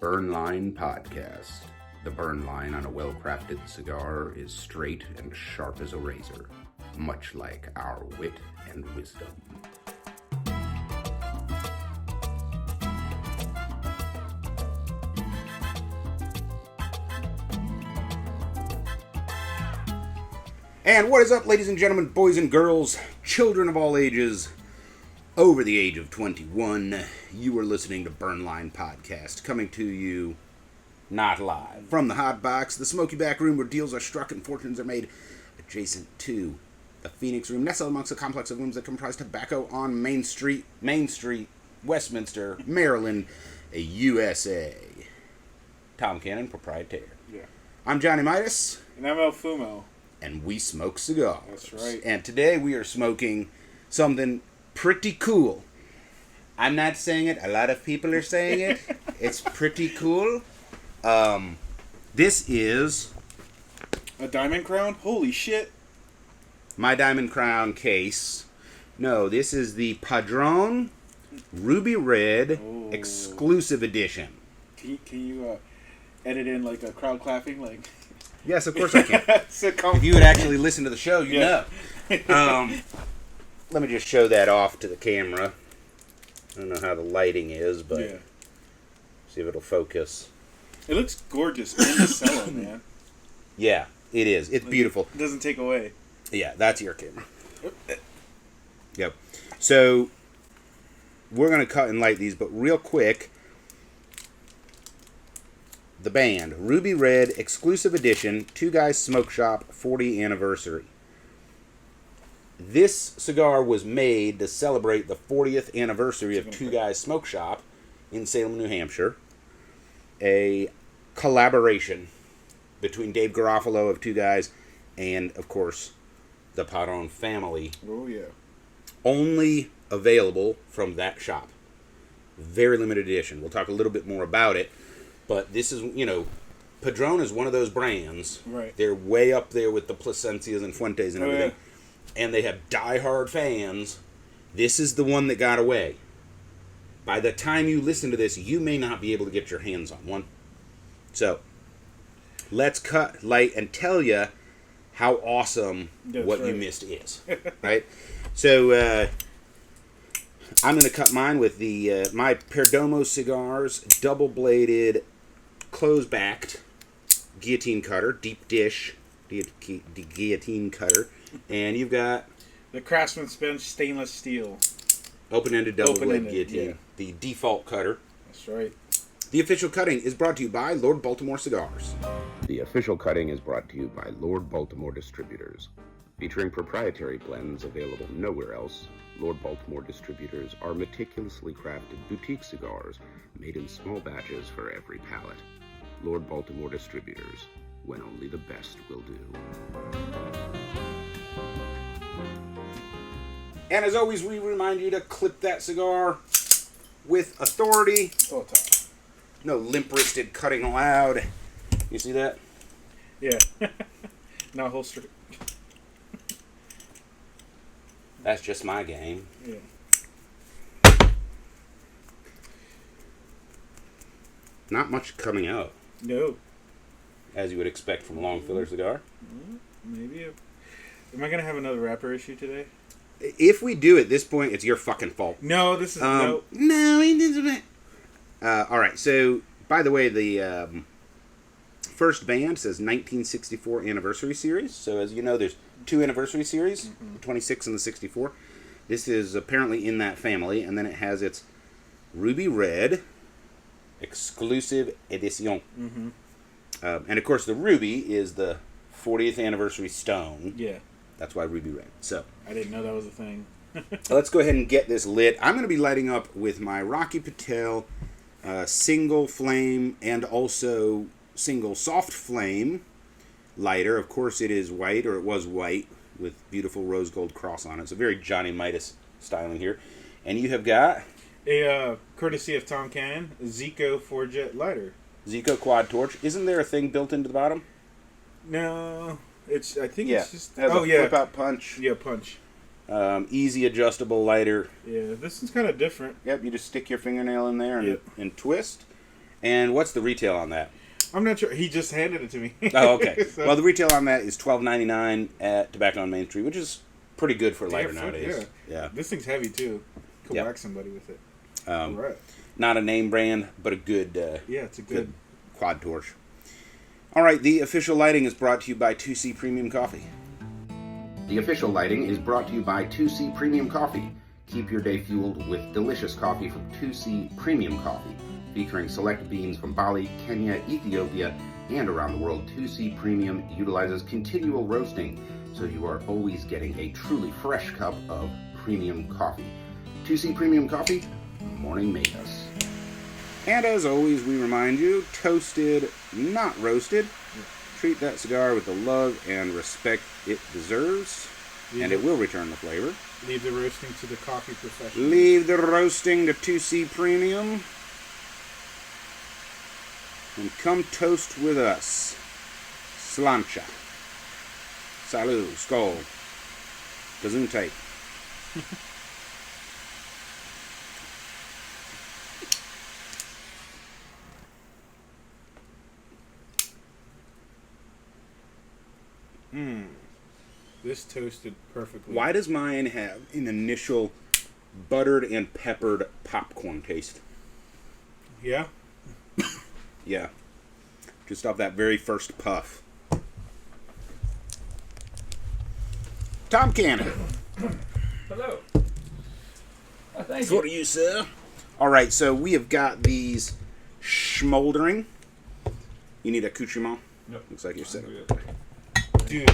Burn Line Podcast. The burn line on a well-crafted cigar is straight and sharp as a razor, much like our wit and wisdom. And what is up, ladies and gentlemen, boys and girls, children of all ages, over the age of 21, you are listening to Burn Line Podcast, coming to you not live from the Hot Box, the smoky back room where deals are struck and fortunes are made, adjacent to the Phoenix Room, nestled amongst a complex of rooms that comprise tobacco on Main Street, Westminster, Maryland, USA. Tom Cannon, proprietor. Yeah. I'm Johnny Midas. And I'm El Fumo. And we smoke cigars. That's right. And today we are smoking something pretty cool. I'm not saying it. A lot of people are saying it. It's pretty cool. This is A Diamond Crown? Holy shit. my Diamond Crown case. No, this is the Padron Ruby Red Exclusive Edition. Can you edit in like a crowd clapping? Like, Yes, of course I can. sitcom. If you would actually listen to the show, you Yeah. know. Let me just show that off to the camera. I don't know how the lighting is, but Yeah. see if it'll focus. It looks gorgeous in the cello, man. Yeah, it is. It's beautiful. It doesn't take away. Yeah, that's your camera. Yep. So, we're going to cut and light these, but real quick, the band, Ruby Red Exclusive Edition, Two Guys Smoke Shop 40th Anniversary. This cigar was made to celebrate the 40th anniversary of Two Guys Smoke Shop in Salem, New Hampshire. A collaboration between Dave Garofalo of Two Guys and, of course, the Padron family. Oh, yeah. Only available from that shop. Very limited edition. We'll talk a little bit more about it. But this is, Padron is one of those brands. Right. They're way up there with the Plasencias and Fuentes and everything. Yeah. And they have diehard fans. This is the one that got away. By the time you listen to this, you may not be able to get your hands on one. So, let's cut, light, and tell you how awesome what you missed is. Right? So, I'm going to cut mine with the my Perdomo Cigars double-bladed, close-backed guillotine cutter, deep dish guillotine cutter. And you've got The Craftsman's Bench stainless steel. open-ended double-blade Open-ended, guillotine, yeah. the default cutter. That's right. The official cutting is brought to you by Lord Baltimore Cigars. The official cutting is brought to you by Lord Baltimore Distributors. Featuring proprietary blends available nowhere else, Lord Baltimore Distributors are meticulously crafted boutique cigars made in small batches for every palate. Lord Baltimore Distributors, when only the best will do. And as always, we remind you to clip that cigar with authority. Oh, top. No limp-wristed cutting aloud. You see that? Yeah. Now holster. That's just my game. Yeah. Not much coming out, No. as you would expect from a long filler cigar. Maybe. Am I going to have another wrapper issue today? If we do at this point, it's your fucking fault. No, this is... no. No, he didn't. All right, so, by the way, the first band says 1964 Anniversary Series. So, as you know, there's two Anniversary Series, the 26 and the 64. This is apparently in that family, and then it has its Ruby Red Exclusive Edition. Mm-hmm. And, of course, the Ruby is the 40th Anniversary Stone. Yeah. That's why Ruby Red. So, I didn't know that was a thing. let's go ahead and get this lit. I'm going to be lighting up with my Rocky Patel single flame and also single soft flame lighter. Of course, it is white, or it was white, with beautiful rose gold cross on it. It's a very Johnny Midas styling here. And you have got A courtesy of Tom Cannon, Zico 4-jet lighter. Zico Quad Torch. Isn't there a thing built into the bottom? No, it's. I think Yeah. it's just. It has a flip-out punch. Yeah, punch. Easy adjustable lighter. Yeah, this is kind of different. Yep, you just stick your fingernail in there and, Yep. and twist. And what's the retail on that? I'm not sure. He just handed it to me. Oh, okay. So- Well, the retail on that is $12.99 at Tobacco on Main Street, which is pretty good for a lighter Yeah, nowadays. Yeah. This thing's heavy too. Could Yep. whack somebody with it. Um, Right. Not a name brand, but a good, Yeah, it's a good good. quad torch. All right, the official lighting is brought to you by 2C Premium Coffee. The official lighting is brought to you by 2C Premium Coffee. Keep your day fueled with delicious coffee from 2C Premium Coffee. Featuring select beans from Bali, Kenya, Ethiopia, and around the world, 2C Premium utilizes continual roasting, so you are always getting a truly fresh cup of premium coffee. 2C Premium Coffee, morning made us. And as always, we remind you, toasted, not roasted. Treat that cigar with the love and respect it deserves, and it will return the flavor. Leave the roasting to the coffee professionals. Leave the roasting to 2C Premium. And come toast with us. Slancha. Salud. Skol. Gesundheit. This toasted perfectly. Why does mine have an initial buttered and peppered popcorn taste? Yeah. Yeah. Just off that very first puff. Tom Cannon. Hello. Thank For you, sir. All right, so we have got these schmoldering. You need accoutrement? Nope. Looks like you're set up. Dude.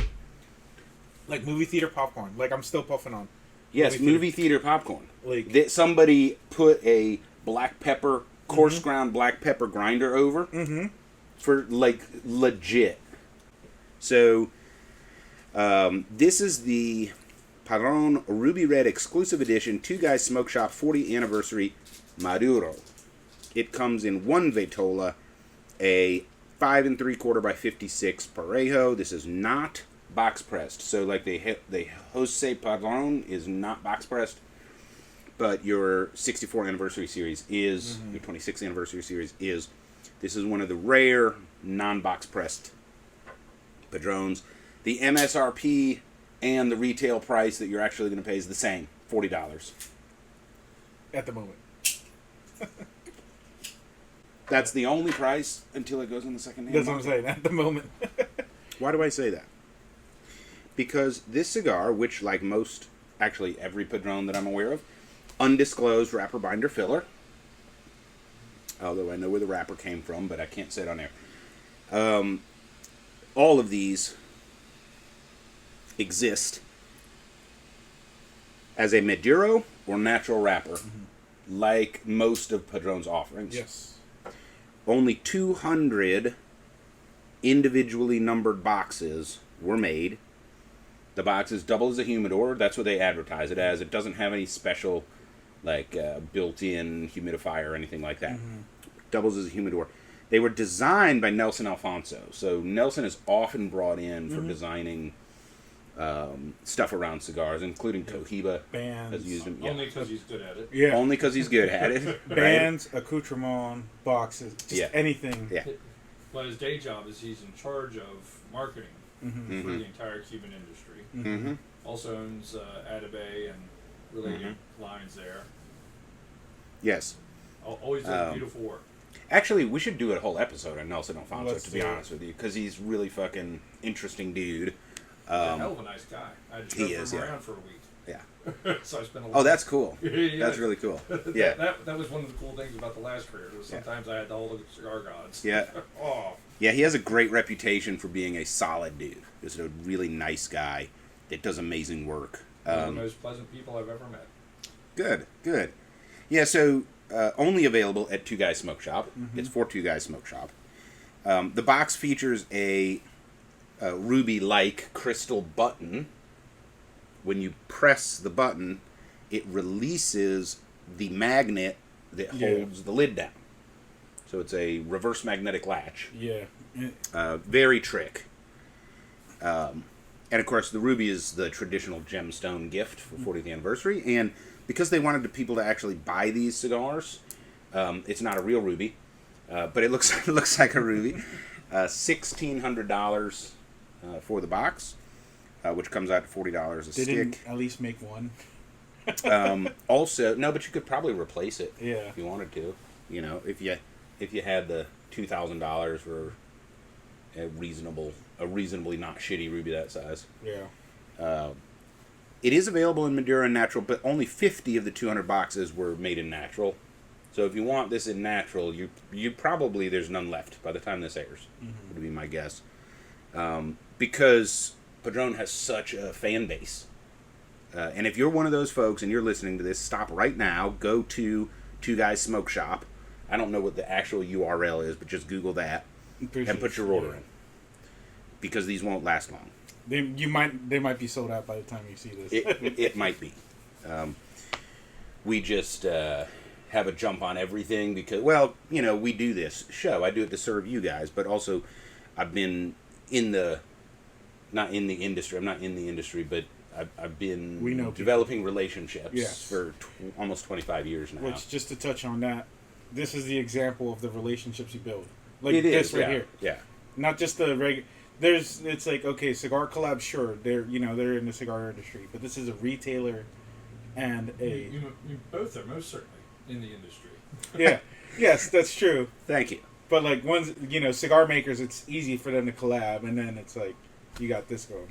Like movie theater popcorn. Like I'm still puffing on. Yes, movie theater popcorn. Like That somebody put a black pepper, coarse ground black pepper grinder over for like legit. So, this is the Padron Ruby Red Exclusive Edition 2 Guys Smoke Shop 40th Anniversary Maduro. It comes in one Vitola, a 5 3/4 by 56 Parejo. This is not box pressed. So like the Jose Padron is not box pressed, but your 64th anniversary series is, your 26th anniversary series is. This is one of the rare non-box pressed Padrones. The MSRP and the retail price that you're actually going to pay is the same, $40. at the moment. That's the only price until it goes in the second hand That's what I'm market. saying. At the moment. Why do I say that? Because this cigar, which like most, actually every Padron that I'm aware of, undisclosed wrapper binder filler. Although I know where the wrapper came from, but I can't say it on air. All of these exist as a Maduro or natural wrapper, like most of Padron's offerings. Yes. Only 200 individually numbered boxes were made. The box is double as a humidor. That's what they advertise it as. It doesn't have any special, like, built-in humidifier or anything like that. Doubles as a humidor. They were designed by Nelson Alfonso. So Nelson is often brought in for designing stuff around cigars, including Cohiba Bands. has used them. Yeah. Only because he's good at it. Yeah. Only because he's good at it. right? Bands, accoutrement, boxes, just Yeah. anything. Yeah. But his day job is he's in charge of marketing for the entire Cuban industry. Mm-hmm. Also owns Atabay and related lines there. Yes. Always does beautiful work. Actually, we should do a whole episode on Nelson Alfonso, Let's to be do it. honest with you, because he's really fucking interesting dude. He's a hell of a nice guy. I just he drove is, him yeah. around for a week. Yeah. So I spent a lot. Oh, that's cool. Yeah. That's really cool. Yeah. That was one of the cool things about the last career. Was sometimes I had to hold the cigar gods. Yeah. Oh. Yeah, he has a great reputation for being a solid dude. Just a really nice guy that does amazing work. One of the most pleasant people I've ever met. Good, good. Yeah, so only available at Two Guys Smoke Shop. It's for Two Guys Smoke Shop. The box features a ruby-like crystal button. When you press the button, it releases the magnet that holds the lid down. So it's a reverse magnetic latch. Yeah. Very trick. And of course, the ruby is the traditional gemstone gift for 40th anniversary. And because they wanted the people to actually buy these cigars, it's not a real ruby. But it looks like a ruby. $1,600 for the box, which comes out to $40 a They stick. didn't at least make one. Also, no, but you could probably replace it Yeah. if you wanted to. You know, if you had the $2,000 for a reasonably not shitty ruby that size. Yeah. It is available in Maduro and natural, but only 50 of the 200 boxes were made in natural. So if you want this in natural, you probably there's none left by the time this airs. Would be my guess. Because Padron has such a fan base. And if you're one of those folks and you're listening to this, stop right now. Go to Two Guys Smoke Shop. I don't know what the actual URL is, but just Google that and put your order in. Because these won't last long. They might be sold out by the time you see this. It might be. We just have a jump on everything because, well, you know, we do this show. I do it to serve you guys, but also I've been not in the industry, but I've been developing relationships for almost 25 years now. Which, just to touch on that, this is the example of the relationships you build. Like it this is, right here. Yeah. Not just the regular. It's like, okay, cigar collab, sure, they're in the cigar industry, but this is a retailer and a. You both are most certainly in the industry. Yeah. Yes, that's true. Thank you. But like cigar makers, it's easy for them to collab, and then it's like you got this going.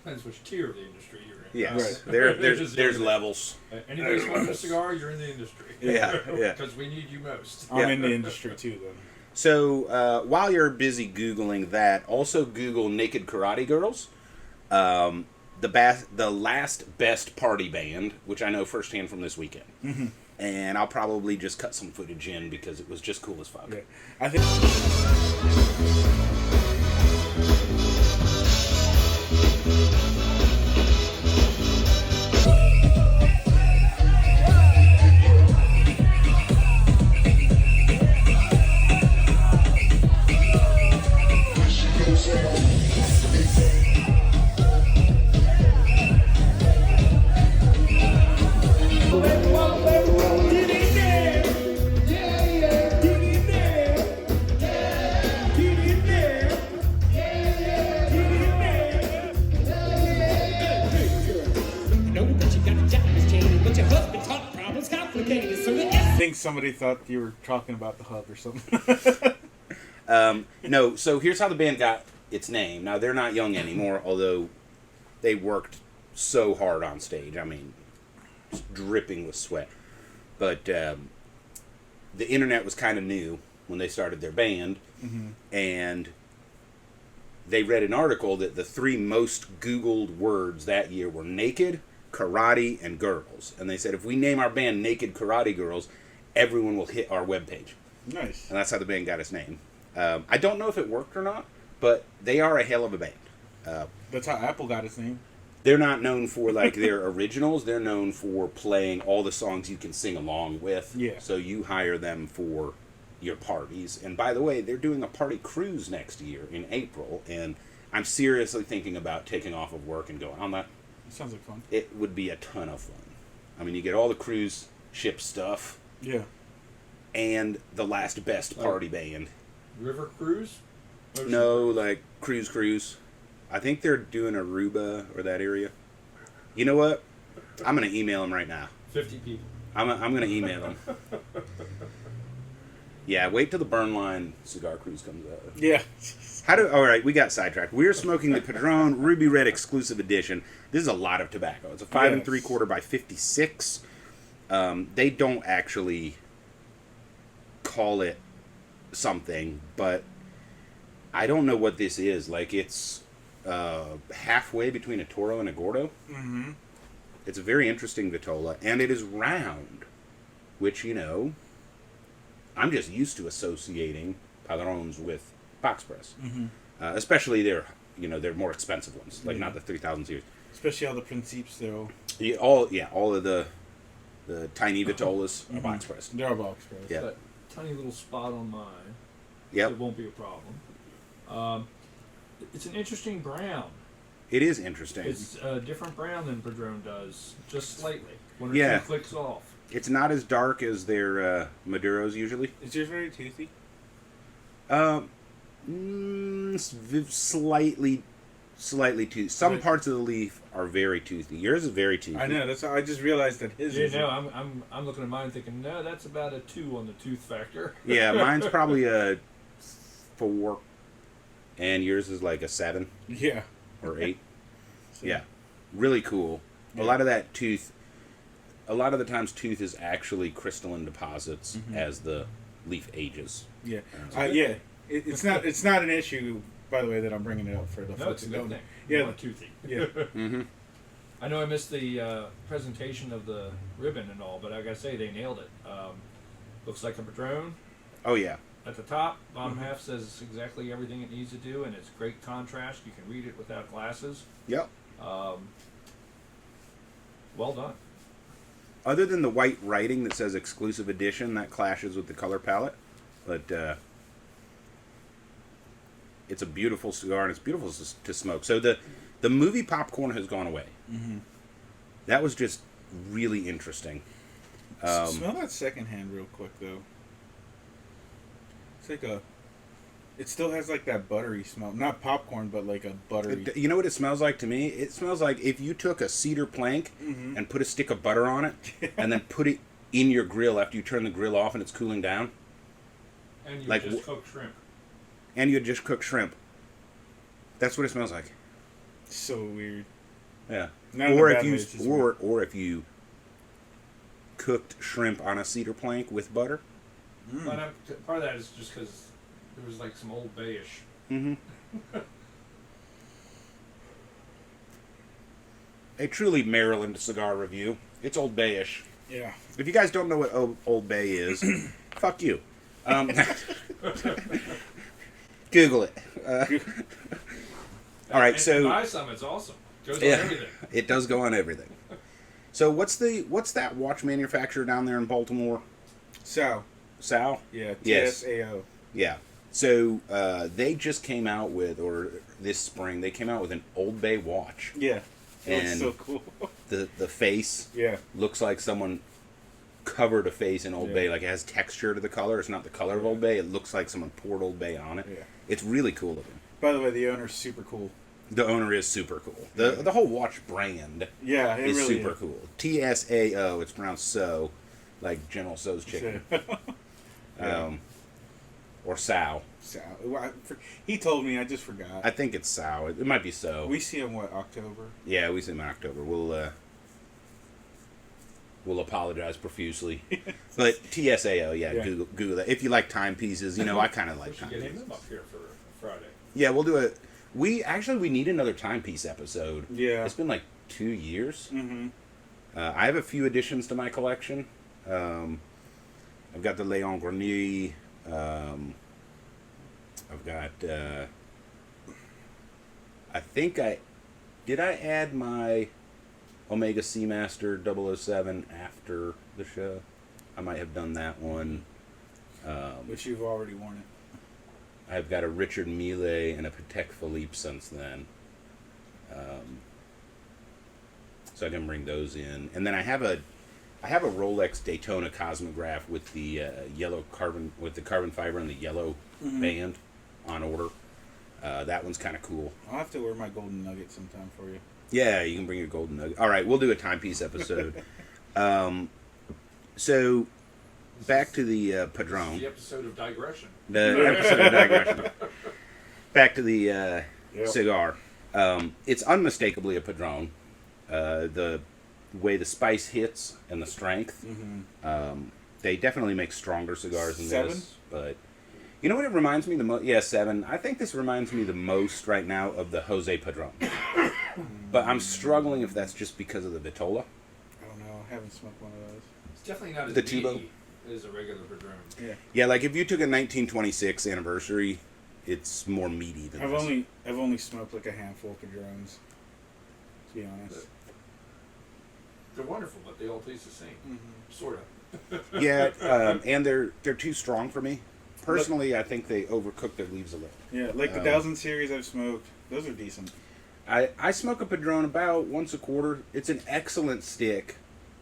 Depends which tier of the industry you're in. Yes, Right. there's levels. Anybody smoking a cigar, you're in the industry. Yeah. Because we need you most. I'm in the industry too, then. So while you're busy Googling that, also Google Naked Karate Girls, the last best party band, which I know firsthand from this weekend. Mm-hmm. And I'll probably just cut some footage in because it was just cool as fuck. Yeah. I think. I think somebody thought you were talking about the hub or something. No, so here's how the band got its name. Now, they're not young anymore, although they worked so hard on stage. I mean, just dripping with sweat. But the internet was kind of new when they started their band, and they read an article that the 3 most Googled words that year were naked, karate, and girls. And they said, if we name our band Naked Karate Girls, everyone will hit our webpage. Nice. And that's how the band got its name. I don't know if it worked or not, but they are a hell of a band. That's how Apple got its name. They're not known for like their originals. They're known for playing all the songs you can sing along with. Yeah. So you hire them for your parties. And by the way, they're doing a party cruise next year in April, and I'm seriously thinking about taking off of work and going on that. It sounds like fun. It would be a ton of fun. I mean, you get all the cruise ship stuff. Yeah. And the last best party band. River cruise? Ocean No, cruise? like cruise. I think they're doing Aruba or that area. You know what? I'm gonna email them right now. 50 people. I'm gonna email them. Yeah, wait till the Burn Line cigar cruise comes out. Yeah. All right, we got sidetracked. We're smoking the Padron Ruby Red Exclusive Edition. This is a lot of tobacco. It's a 5 3/4 by 56. They don't actually call it something, but I don't know what this is. Like, it's halfway between a Toro and a Gordo. Mm-hmm. It's a very interesting Vitola, and it is round, which, you know, I'm just used to associating Padrons with box press. Mm-hmm. Especially their more expensive ones, like not the 3000 series. Especially all the Principes, though. All of the tiny Vitolas are box pressed. They're all box pressed. Yeah. That tiny little spot on mine. Yep. It won't be a problem. It's an interesting brown. It is interesting. It's a different brown than Padron does, just slightly. One or Yeah. two clicks off. It's not as dark as their Maduros usually. Is yours very toothy? Slightly toothy. Some Right. parts of the leaf are very toothy. Yours is very toothy. I know. That's how I just realized that his. Yeah, is no, I'm looking at mine thinking, no, that's about a 2 on the tooth factor. Yeah, mine's probably a 4, and yours is like a 7 Yeah. or 8. So, Yeah, really cool. A Yeah. lot of that tooth, a lot of the times tooth is actually crystalline deposits as the leaf ages. Yeah. a good Yeah. thing. It's not. It's not an issue. By the way, that I'm bringing it up for the No, folks it's a who good don't. thing. Yeah. You want toothy. Yeah. Mm-hmm. I know I missed the presentation of the ribbon and all, but I gotta say they nailed it. Looks like a Padron Oh yeah. at the top. Bottom half says exactly everything it needs to do, and it's great contrast. You can read it without glasses. Yep. Well done. Other than the white writing that says exclusive edition, that clashes with the color palette, but it's a beautiful cigar and it's beautiful to smoke. So the movie popcorn has gone away. Mm-hmm. That was just really interesting. Smell that secondhand real quick though. It's like a. It still has like that buttery smell. Not popcorn, but like a buttery. You know what it smells like to me? It smells like if you took a cedar plank and put a stick of butter on it and then put it in your grill after you turn the grill off and it's cooling down. And you Like just cooked shrimp. And you had just cooked shrimp. That's what it smells like. So weird. Yeah. Not in Or a if bad you way, it's just weird. or if you cooked shrimp on a cedar plank with butter. But part of that is just because there was like some Old Bayish. Mm-hmm. A truly Maryland cigar review. It's Old Bayish. Yeah. If you guys don't know what Old Bay is, fuck you. Google it. All right, and so buy some. It's awesome. Goes on yeah, everything. it does go on everything. So what's that watch manufacturer down there in Baltimore? So. Sal? Yeah. Yes. TSAO. Yeah. So they just came out with, or this spring, they came out with an Old Bay watch. Yeah. It looks And so cool. the face Yeah. looks like someone covered a face in Old Yeah. Bay. Like it has texture to the color. It's not the color of Old Bay. It looks like someone poured Old Bay on it. Yeah. It's really cool looking. By the way, the owner's super cool. The owner is super cool. The whole watch brand Yeah, it is really super cool. TSAO. It's pronounced so, like General So's chicken. Yeah. Or Sow. So, he told me, I just forgot. I think it's Sow. It might be so. We see him, what, October? Yeah, we see him in October. We'll apologize profusely. But TSAO, yeah, Yeah. Google that. If you like timepieces, you know, I kind of We like should get timepieces. him up here for Friday. Yeah, we'll do it. We need another timepiece episode. Yeah. It's been like 2 years. Mm-hmm. I have a few additions to my collection. I've got the Léon Grenier. I've got. I think did I add my Omega Seamaster 007 after the show? I might have done that one. Which you've already worn it. I've got a Richard Mille and a Patek Philippe since then. So I can bring those in, and then I have a Rolex Daytona Cosmograph with the carbon fiber and the yellow band on order. That one's kind of cool. I'll have to wear my golden nugget sometime for you. Yeah, you can bring your golden nugget. All right, we'll do a timepiece episode. So back to the Padron. The episode of digression. The episode of digression. Back to the cigar. It's unmistakably a Padron. The way the spice hits and the strength. They definitely make stronger cigars than 7? this. But you know what it reminds me the most? Yeah, 7. I think this reminds me the most right now of the Jose Padron. But I'm struggling if that's just because of the Vitola. I don't know. I haven't smoked one of those. It's definitely not as The Tebow? meaty as a regular Padron. Yeah. Yeah, like if you took a 1926 anniversary, it's more meaty than this. I've only smoked like a handful of Padrones. To be honest. They're wonderful, but they all taste the same. Sort of. Yeah, and they're too strong for me. Personally, I think they overcook their leaves a little. Yeah, like the 1000 series I've smoked, those are decent. I smoke a Padron about once a quarter. It's an excellent stick.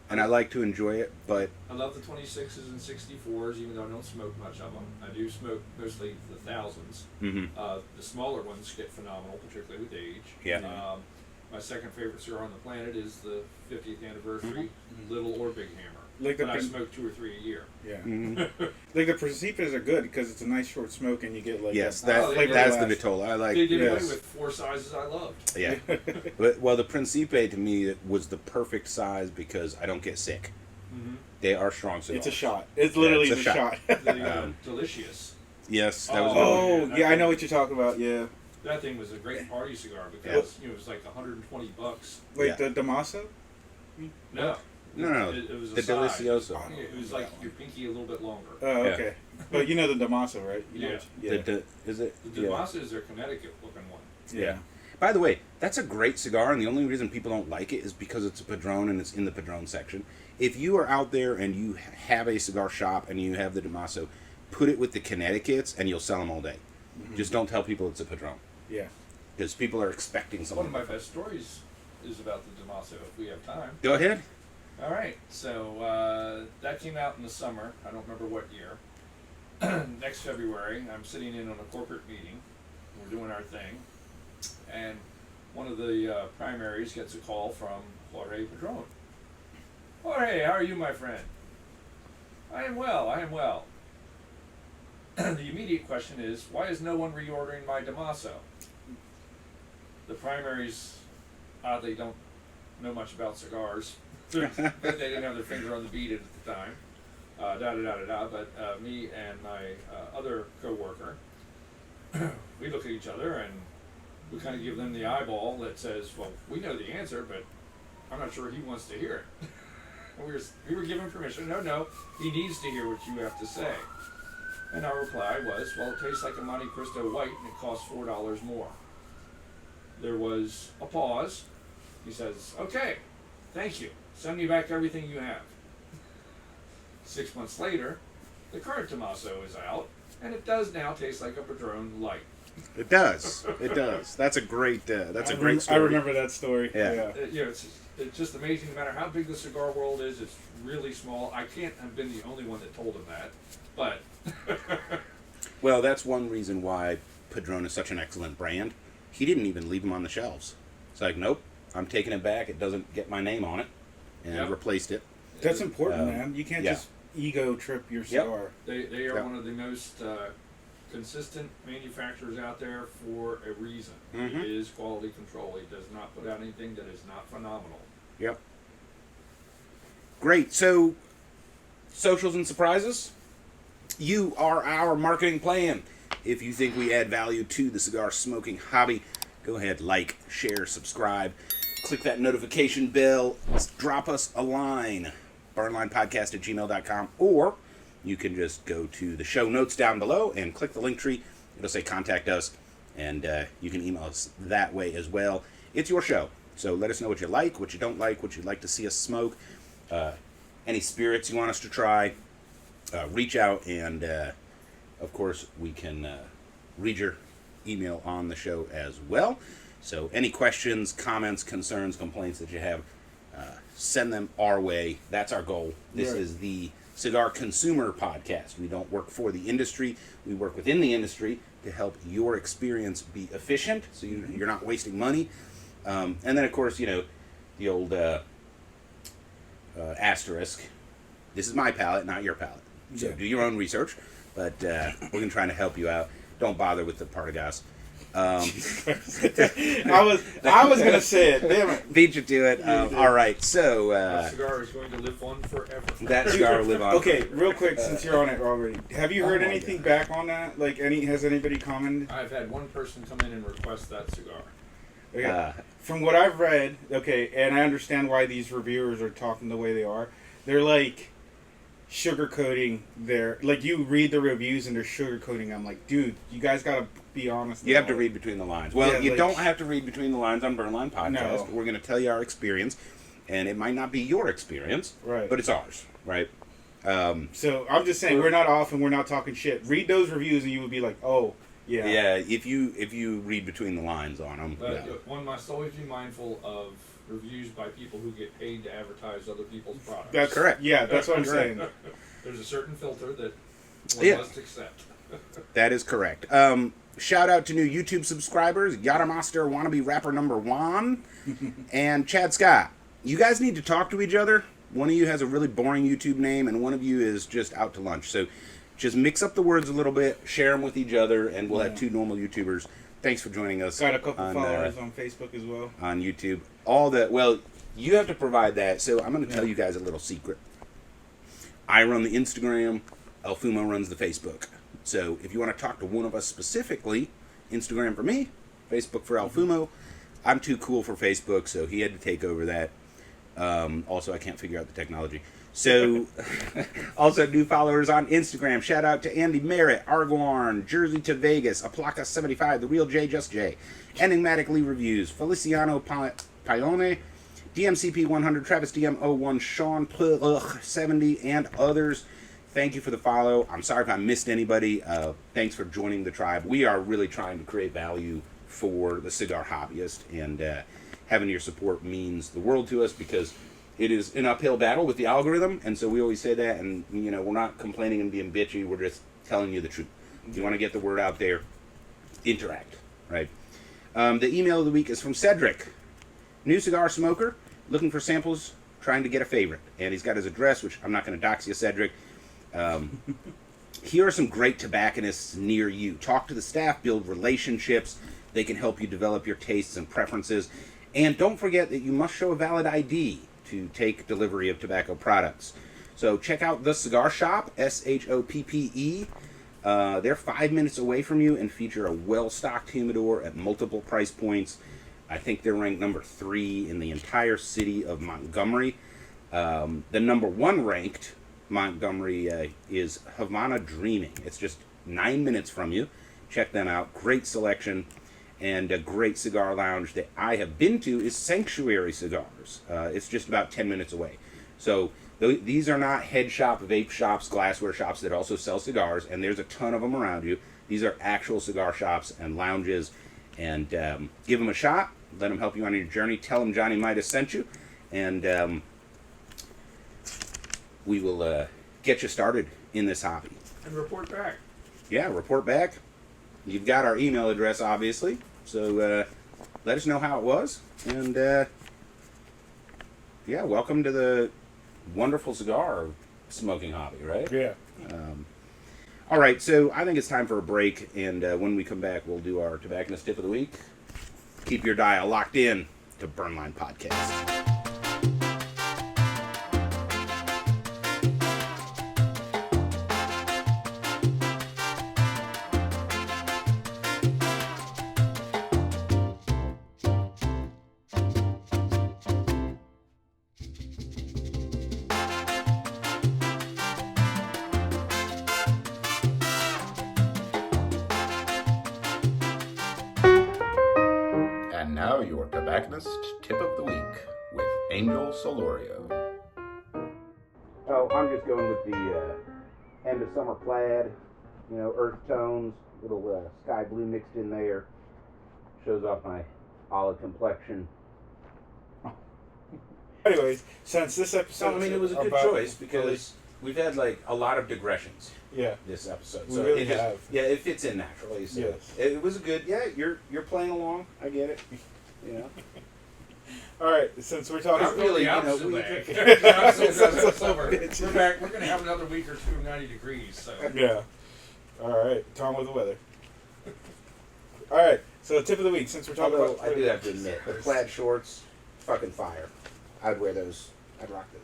and I like to enjoy it, but I love the 26s and 64s, even though I don't smoke much of them. I do smoke mostly the thousands. The smaller ones get phenomenal, particularly with age. Yeah. My second favorite cigar on the planet is the 50th anniversary Little or Big Hammer. Like but I smoke 2 or 3 a year. Yeah. Like the Principes are good because it's a nice short smoke and you get like yes, a flavor that's the blast. Vitola. I like. They did away Yes. with 4 sizes I loved. Yeah, but well, the Principe to me was the perfect size because I don't get sick. They are strong cigars. It's a shot. It's literally it's a the shot. The delicious. Yes, that was. Oh, man, yeah, I thing- know what you're talking about. Yeah, That thing was a great party cigar because it was like $120. wait, Yeah. the Damaso. No. It was a The size. Delicioso. It was like your pinky a little bit longer. Oh, Yeah. okay. But you know the Damaso, right? You know Yeah. what- Is it? The Damaso is their Connecticut looking one. Yeah. By the way, that's a great cigar, and the only reason people don't like it is because it's a Padron and it's in the Padron section. If you are out there and you have a cigar shop and you have the Damaso, put it with the Connecticut's and you'll sell them all day. Just don't tell people it's a Padron. Yeah. Because people are expecting One something. of my best stories is about the Damaso, if we have time. Go ahead. All right, so that came out in the summer. I don't remember what year. Next February, I'm sitting in on a corporate meeting. We're doing our thing. And one of the primaries gets a call from Jorge Padron. Jorge, how are you, my friend? I am well, I am well. The immediate question is, why is no one reordering my Damaso? The primaries oddly don't know much about cigars. They didn't have their finger on the beat at the time. But me and my other coworker, we look at each other and we kind of give them the eyeball that says, well, we know the answer, but I'm not sure he wants to hear it. And we were given permission. No, he needs to hear what you have to say. And our reply was, well, it tastes like a Monte Cristo White and it costs $4 more. There was a pause. He says, okay, thank you. Send me back everything you have. 6 months later, the current Damaso is out, and it does now taste like a Padron Light. It does. It does. That's a great. That's a great story. I remember that story. Yeah. It's just amazing. No matter how big the cigar world is, it's really small. I can't have been the only one that told him that, but Well, that's one reason why Padron is such an excellent brand. He didn't even leave them on the shelves. It's like, nope, I'm taking it back. It doesn't get my name on it, and Yep. replaced it. That's important, man. You can't just ego trip your cigar. they are Yep. one of the most consistent manufacturers out there for a reason. Mhm. It is quality control. He does not put out anything that is not phenomenal. Yep. Great. So, socials and surprises. You are our marketing plan. If you think we add value to the cigar smoking hobby, go ahead, like, share, subscribe, click that notification bell, drop us a line, burnlinepodcast@gmail.com, or you can just go to the show notes down below and click the link tree. It'll say contact us, and you can email us that way as well. It's your show, so let us know what you like, what you don't like, what you'd like to see us smoke, any spirits you want us to try. Reach out, and of course we can read your email on the show as well. So any questions, comments, concerns, complaints that you have, send them our way. That's our goal. This Right. is the Cigar Consumer Podcast. We don't work for the industry. We work within the industry to help your experience be efficient, so you're not wasting money. And then, of course, the old asterisk. This is my palate, not your palate. So Yeah. do your own research, but we're going to try to help you out. Don't bother with the Partagas. I was gonna say it. Damn it. Beat you to it. All right, so That cigar is going to live on forever. that cigar will live on. Okay, real quick, since you're on it already, have you heard Oh my anything God. back on that? Like, has anybody commented? I've had one person come in and request that cigar. Okay. From what I've read, okay, and I understand why these reviewers are talking the way they are. They're like sugarcoating their, like, you read the reviews and they're sugarcoating. I'm like, dude, you guys gotta be honest. You have to about it. read between the lines. Well, Yeah, you like- don't have to read between the lines on Burnline Podcast. No. We're going to tell you our experience, and it might not be your experience, Right. but it's ours, right? So I'm just saying, we're not off and we're not talking shit. Read those reviews and you would be like, oh, yeah. Yeah, if you read between the lines on them. But one must always be mindful of reviews by people who get paid to advertise other people's products. That's correct. Yeah, that's what I'm saying. There's a certain filter that one Yeah. must accept. That is correct. Shout out to new YouTube subscribers, Yadamaster Wannabe Rapper number 1, and Chad Scott. You guys need to talk to each other. One of you has a really boring YouTube name, and one of you is just out to lunch. So just mix up the words a little bit, share them with each other, and we'll have 2 normal YouTubers. Thanks for joining us. Got a couple followers on Facebook as well. On YouTube. Well, you have to provide that, so I'm going to tell you guys a little secret. I run the Instagram, El Fumo runs the Facebook. So if you want to talk to one of us specifically, Instagram for me, Facebook for El Fumo. I'm too cool for Facebook, so he had to take over that. Also, I can't figure out the technology. So, also new followers on Instagram. Shout out to Andy Merritt, Arguarn, Jersey to Vegas, Aplaca 75, The Real J, Just J, Enigmatically Reviews, Feliciano Paone, DMCP 100, Travis DM01, Sean Plugh 70, and others. Thank you for the follow. I'm sorry if I missed anybody. Thanks for joining the tribe. We are really trying to create value for the cigar hobbyist, and having your support means the world to us because it is an uphill battle with the algorithm, and so we always say that, and we're not complaining and being bitchy. We're just telling you the truth. If you want to get the word out there, interact, right? The email of the week is from Cedric. New cigar smoker, looking for samples, trying to get a favorite. And he's got his address, which I'm not going to dox you, Cedric. Here are some great tobacconists near you. Talk to the staff, build relationships. They can help you develop your tastes and preferences. And don't forget that you must show a valid ID to take delivery of tobacco products. So check out The Cigar Shop, SHOPPE. They're 5 minutes away from you and feature a well-stocked humidor at multiple price points. I think they're ranked number 3 in the entire city of Montgomery. The number 1 ranked Montgomery is Havana Dreaming. It's just 9 minutes from you. Check them out. Great selection. And a great cigar lounge that I have been to is Sanctuary Cigars. It's just about 10 minutes away. So these are not head shop, vape shops, glassware shops that also sell cigars, and there's a ton of them around you. These are actual cigar shops and lounges, and give them a shot. Let them help you on your journey. Tell them Johnny Midas sent you, and we will get you started in this hobby. And report back. Yeah, report back. You've got our email address, obviously, so let us know how it was. And, yeah, welcome to the wonderful cigar smoking hobby, right? Yeah. All right, so I think it's time for a break, and when we come back, we'll do our tobacconist tip of the week. Keep your dial locked in to Burnline Podcast. And now your tobacconist tip of the week with Angel Solorio. Oh, I'm just going with the end of summer plaid, earth tones, little sky blue mixed in there. Shows off my olive complexion. Anyways, since this episode, So, I mean, it was a good choice because we've had like a lot of digressions this episode. We So really it just, have. yeah, it fits in naturally. So Yes. it was a good. Yeah, you're playing along. I get it. Yeah. All right, since we're talking, Not really, The you know, opposite we- way. The opposite way. Summer. We're back. We're going to have another week or two of 90 degrees. So. Yeah. All right, Tom with the weather. All right, so tip of the week, since we're talking Although about, I do have to admit, the plaid shorts, fucking fire. I'd wear those. I'd rock those.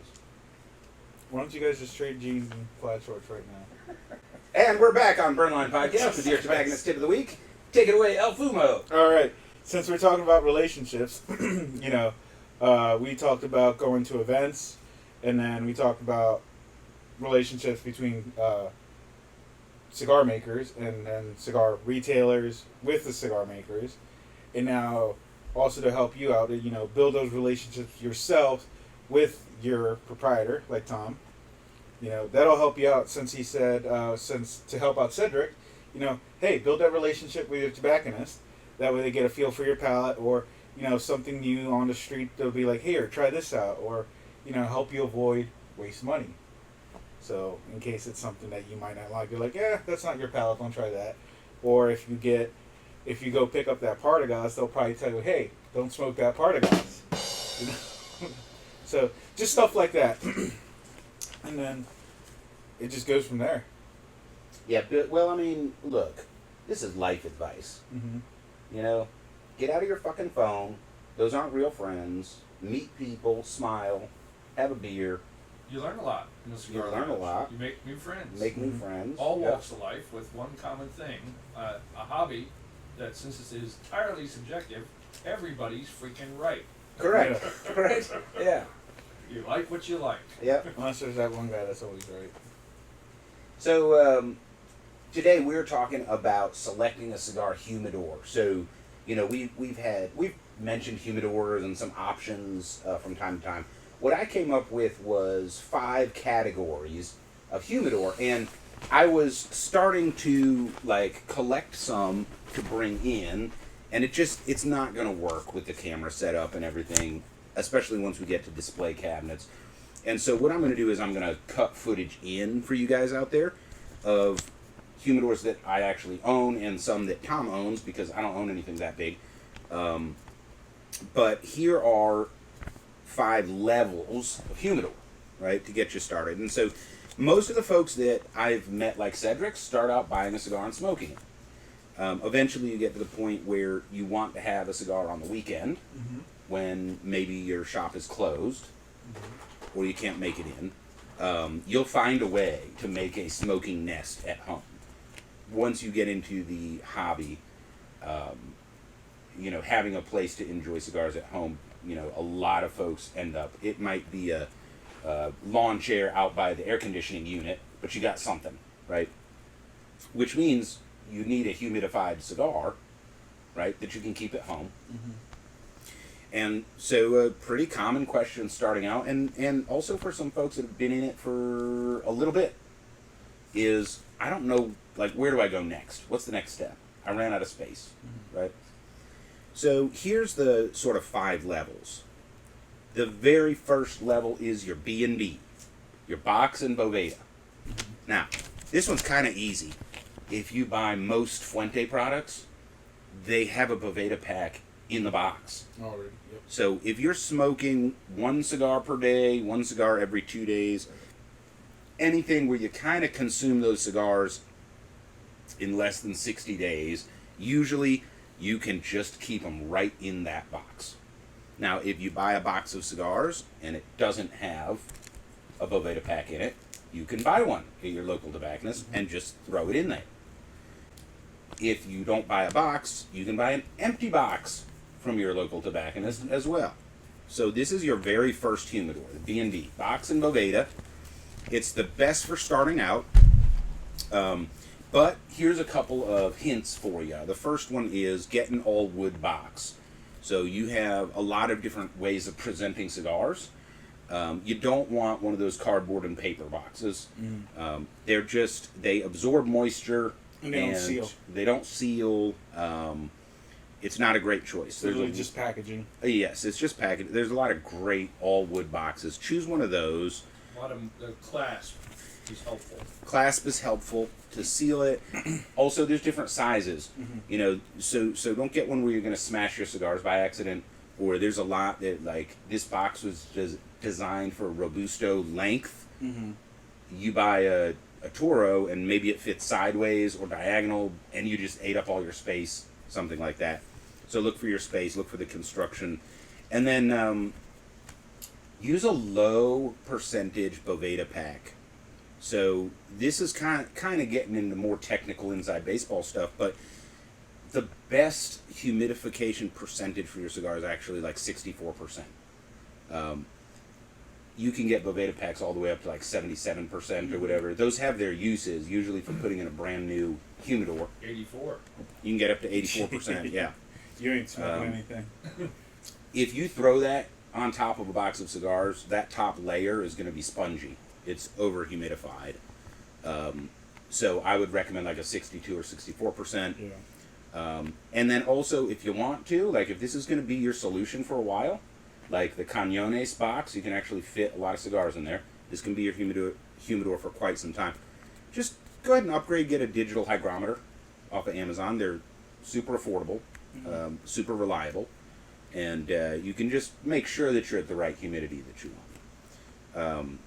why don't you guys just trade jeans and plaid shorts right now? And we're back on Burnline Podcast with your tobacconist tip of the week. Take it away, El Fumo. All right, since we're talking about relationships, we talked about going to events, and then we talked about relationships between cigar makers and cigar retailers with the cigar makers, and now also to help you out, build those relationships yourself with your proprietor, like Tom. That'll help you out, since he said, to help out Cedric, hey, build that relationship with your tobacconist. That way they get a feel for your palate, or something new on the street, they'll be like, here, try this out, or help you avoid waste money. So in case it's something that you might not like, you're like, yeah, that's not your palate, don't try that. Or if you go pick up that Partagas, they'll probably tell you, hey, don't smoke that Partagas. So just stuff like that. And then it just goes from there. Yeah, but, well, I mean, look, this is life advice. Mm-hmm. Get out of your fucking phone. Those aren't real friends. Meet people, smile, have a beer. You learn a lot in the cigar You learn a lounge. lot. You make new friends. Make new friends. All Yep. walks of life with one common thing, a hobby that, since it is entirely subjective, everybody's freaking right. Correct. Correct. Yeah. You like what you like. Yep. Unless there's that one guy that's always right. So today we're talking about selecting a cigar humidor. So we've mentioned humidors and some options from time to time. What I came up with was 5 categories of humidor, and I was starting to collect some to bring in, and it's not going to work with the camera setup and everything, especially once we get to display cabinets. And so what I'm going to do is I'm going to cut footage in for you guys out there of humidors that I actually own and some that Tom owns, because I don't own anything that big. But here are 5 levels of humidor, right, to get you started. And so most of the folks that I've met, like Cedric, start out buying a cigar and smoking it. Eventually you get to the point where you want to have a cigar on the weekend, when maybe your shop is closed, or you can't make it in. You'll find a way to make a smoking nest at home. Once you get into the hobby, having a place to enjoy cigars at home, a lot of folks end up, it might be a lawn chair out by the air conditioning unit, but you got something, right? Which means you need a humidified cigar, right, that you can keep at home. And so a pretty common question starting out, and also for some folks that have been in it for a little bit, is, I don't know, where do I go next? What's the next step? I ran out of space, right? So here's the sort of 5 levels. The very first level is your B&B, your box and Boveda. Now, this one's kind of easy. If you buy most Fuente products, they have a Boveda pack in the box. Already, yep. So if you're smoking 1 cigar per day, 1 cigar every 2 days, anything where you kind of consume those cigars in less than 60 days, usually you can just keep them right in that box. Now, if you buy a box of cigars and it doesn't have a Boveda pack in it, you can buy one at your local tobacconist and just throw it in there. If you don't buy a box, you can buy an empty box from your local tobacconist as well. So this is your very first humidor, the B&B, box and Boveda. It's the best for starting out. But here's a couple of hints for you. The first one is get an all-wood box. So you have a lot of different ways of presenting cigars. You don't want one of those cardboard and paper boxes. They absorb moisture. And they don't seal. They don't seal. It's not a great choice. It's literally just packaging. Yes, it's just packaging. There's a lot of great all-wood boxes. Choose one of those. A lot of the clasp is helpful. Clasp is helpful to seal it. Also, there's different sizes. So don't get one where you're going to smash your cigars by accident. Or there's a lot that, this box was just designed for Robusto length. You buy a Toro and maybe it fits sideways or diagonal and you just ate up all your space, something like that. So look for your space, look for the construction. And then use a low percentage Boveda pack. So this is kind of getting into more technical inside baseball stuff, but the best humidification percentage for your cigar is actually 64%. You can get Boveda packs all the way up to 77% or whatever. Those have their uses, usually for putting in a brand new humidor. 84. You can get up to 84%, yeah. You ain't smoking anything. If you throw that on top of a box of cigars, that top layer is going to be spongy. It's over humidified. So I would recommend a 62 or 64%. And then also, if you want to, like if this is going to be your solution for a while, like the Cañones box, you can actually fit a lot of cigars in there. This can be your humidor for quite some time. Just go ahead and upgrade, get a digital hygrometer off of Amazon. They're super affordable, super reliable, and you can just make sure that you're at the right humidity that you want.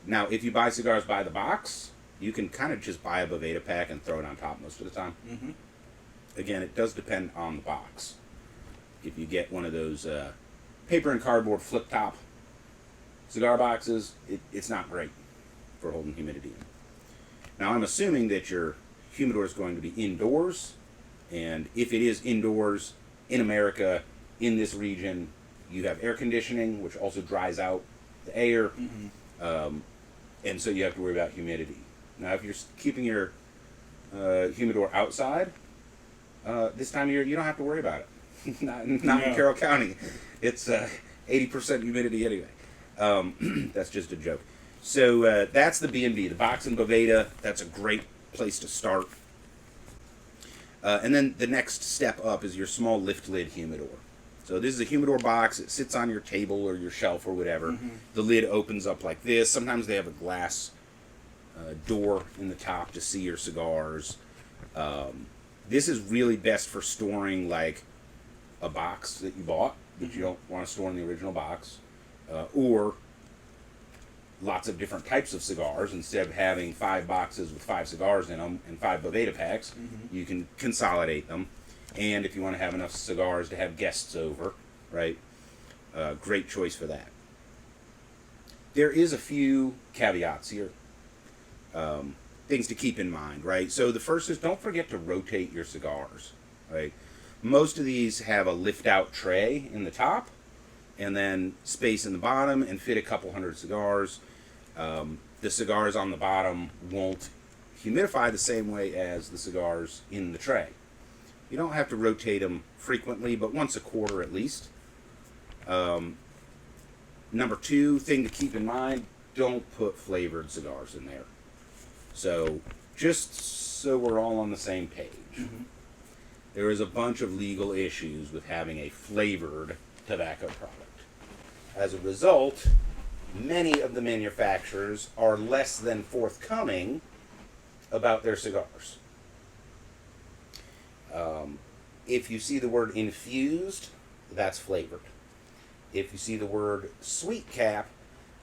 Now, if you buy cigars by the box, you can kind of just buy a Boveda pack and throw it on top most of the time. Mm-hmm. Again, it does depend on the box. If you get one of those paper and cardboard flip-top cigar boxes, it's not great for holding humidity in. Now, I'm assuming that your humidor is going to be indoors, and if it is indoors in America, in this region, you have air conditioning, which also dries out the air, and so you have to worry about humidity. Now, if you're keeping your humidor outside, this time of year, you don't have to worry about it. not in Carroll County. It's 80% humidity anyway. That's just a joke. So that's the B&B, the box and Boveda. That's a great place to start. And then the next step up is your small lift lid humidor. So this is a humidor box. It sits on your table or your shelf or whatever. The lid opens up like this. Sometimes they have a glass door in the top to see your cigars. This is really best for storing like a box that you bought that you don't want to store in the original box, or lots of different types of cigars. Instead of having 5 boxes with 5 cigars in them and 5 Boveda packs, you can consolidate them. And if you want to have enough cigars to have guests over, right, great choice for that. There is a few caveats here, things to keep in mind, right? So the first is don't forget to rotate your cigars, right? Most of these have a lift-out tray in the top and then space in the bottom and fit a couple hundred cigars. The cigars on the bottom won't humidify the same way as the cigars in the tray. You don't have to rotate them frequently, but once a quarter at least. Number 2 thing to keep in mind, don't put flavored cigars in there. So just so we're all on the same page, there is a bunch of legal issues with having a flavored tobacco product. As a result, many of the manufacturers are less than forthcoming about their cigars. If you see the word infused, that's flavored. If you see the word sweet cap,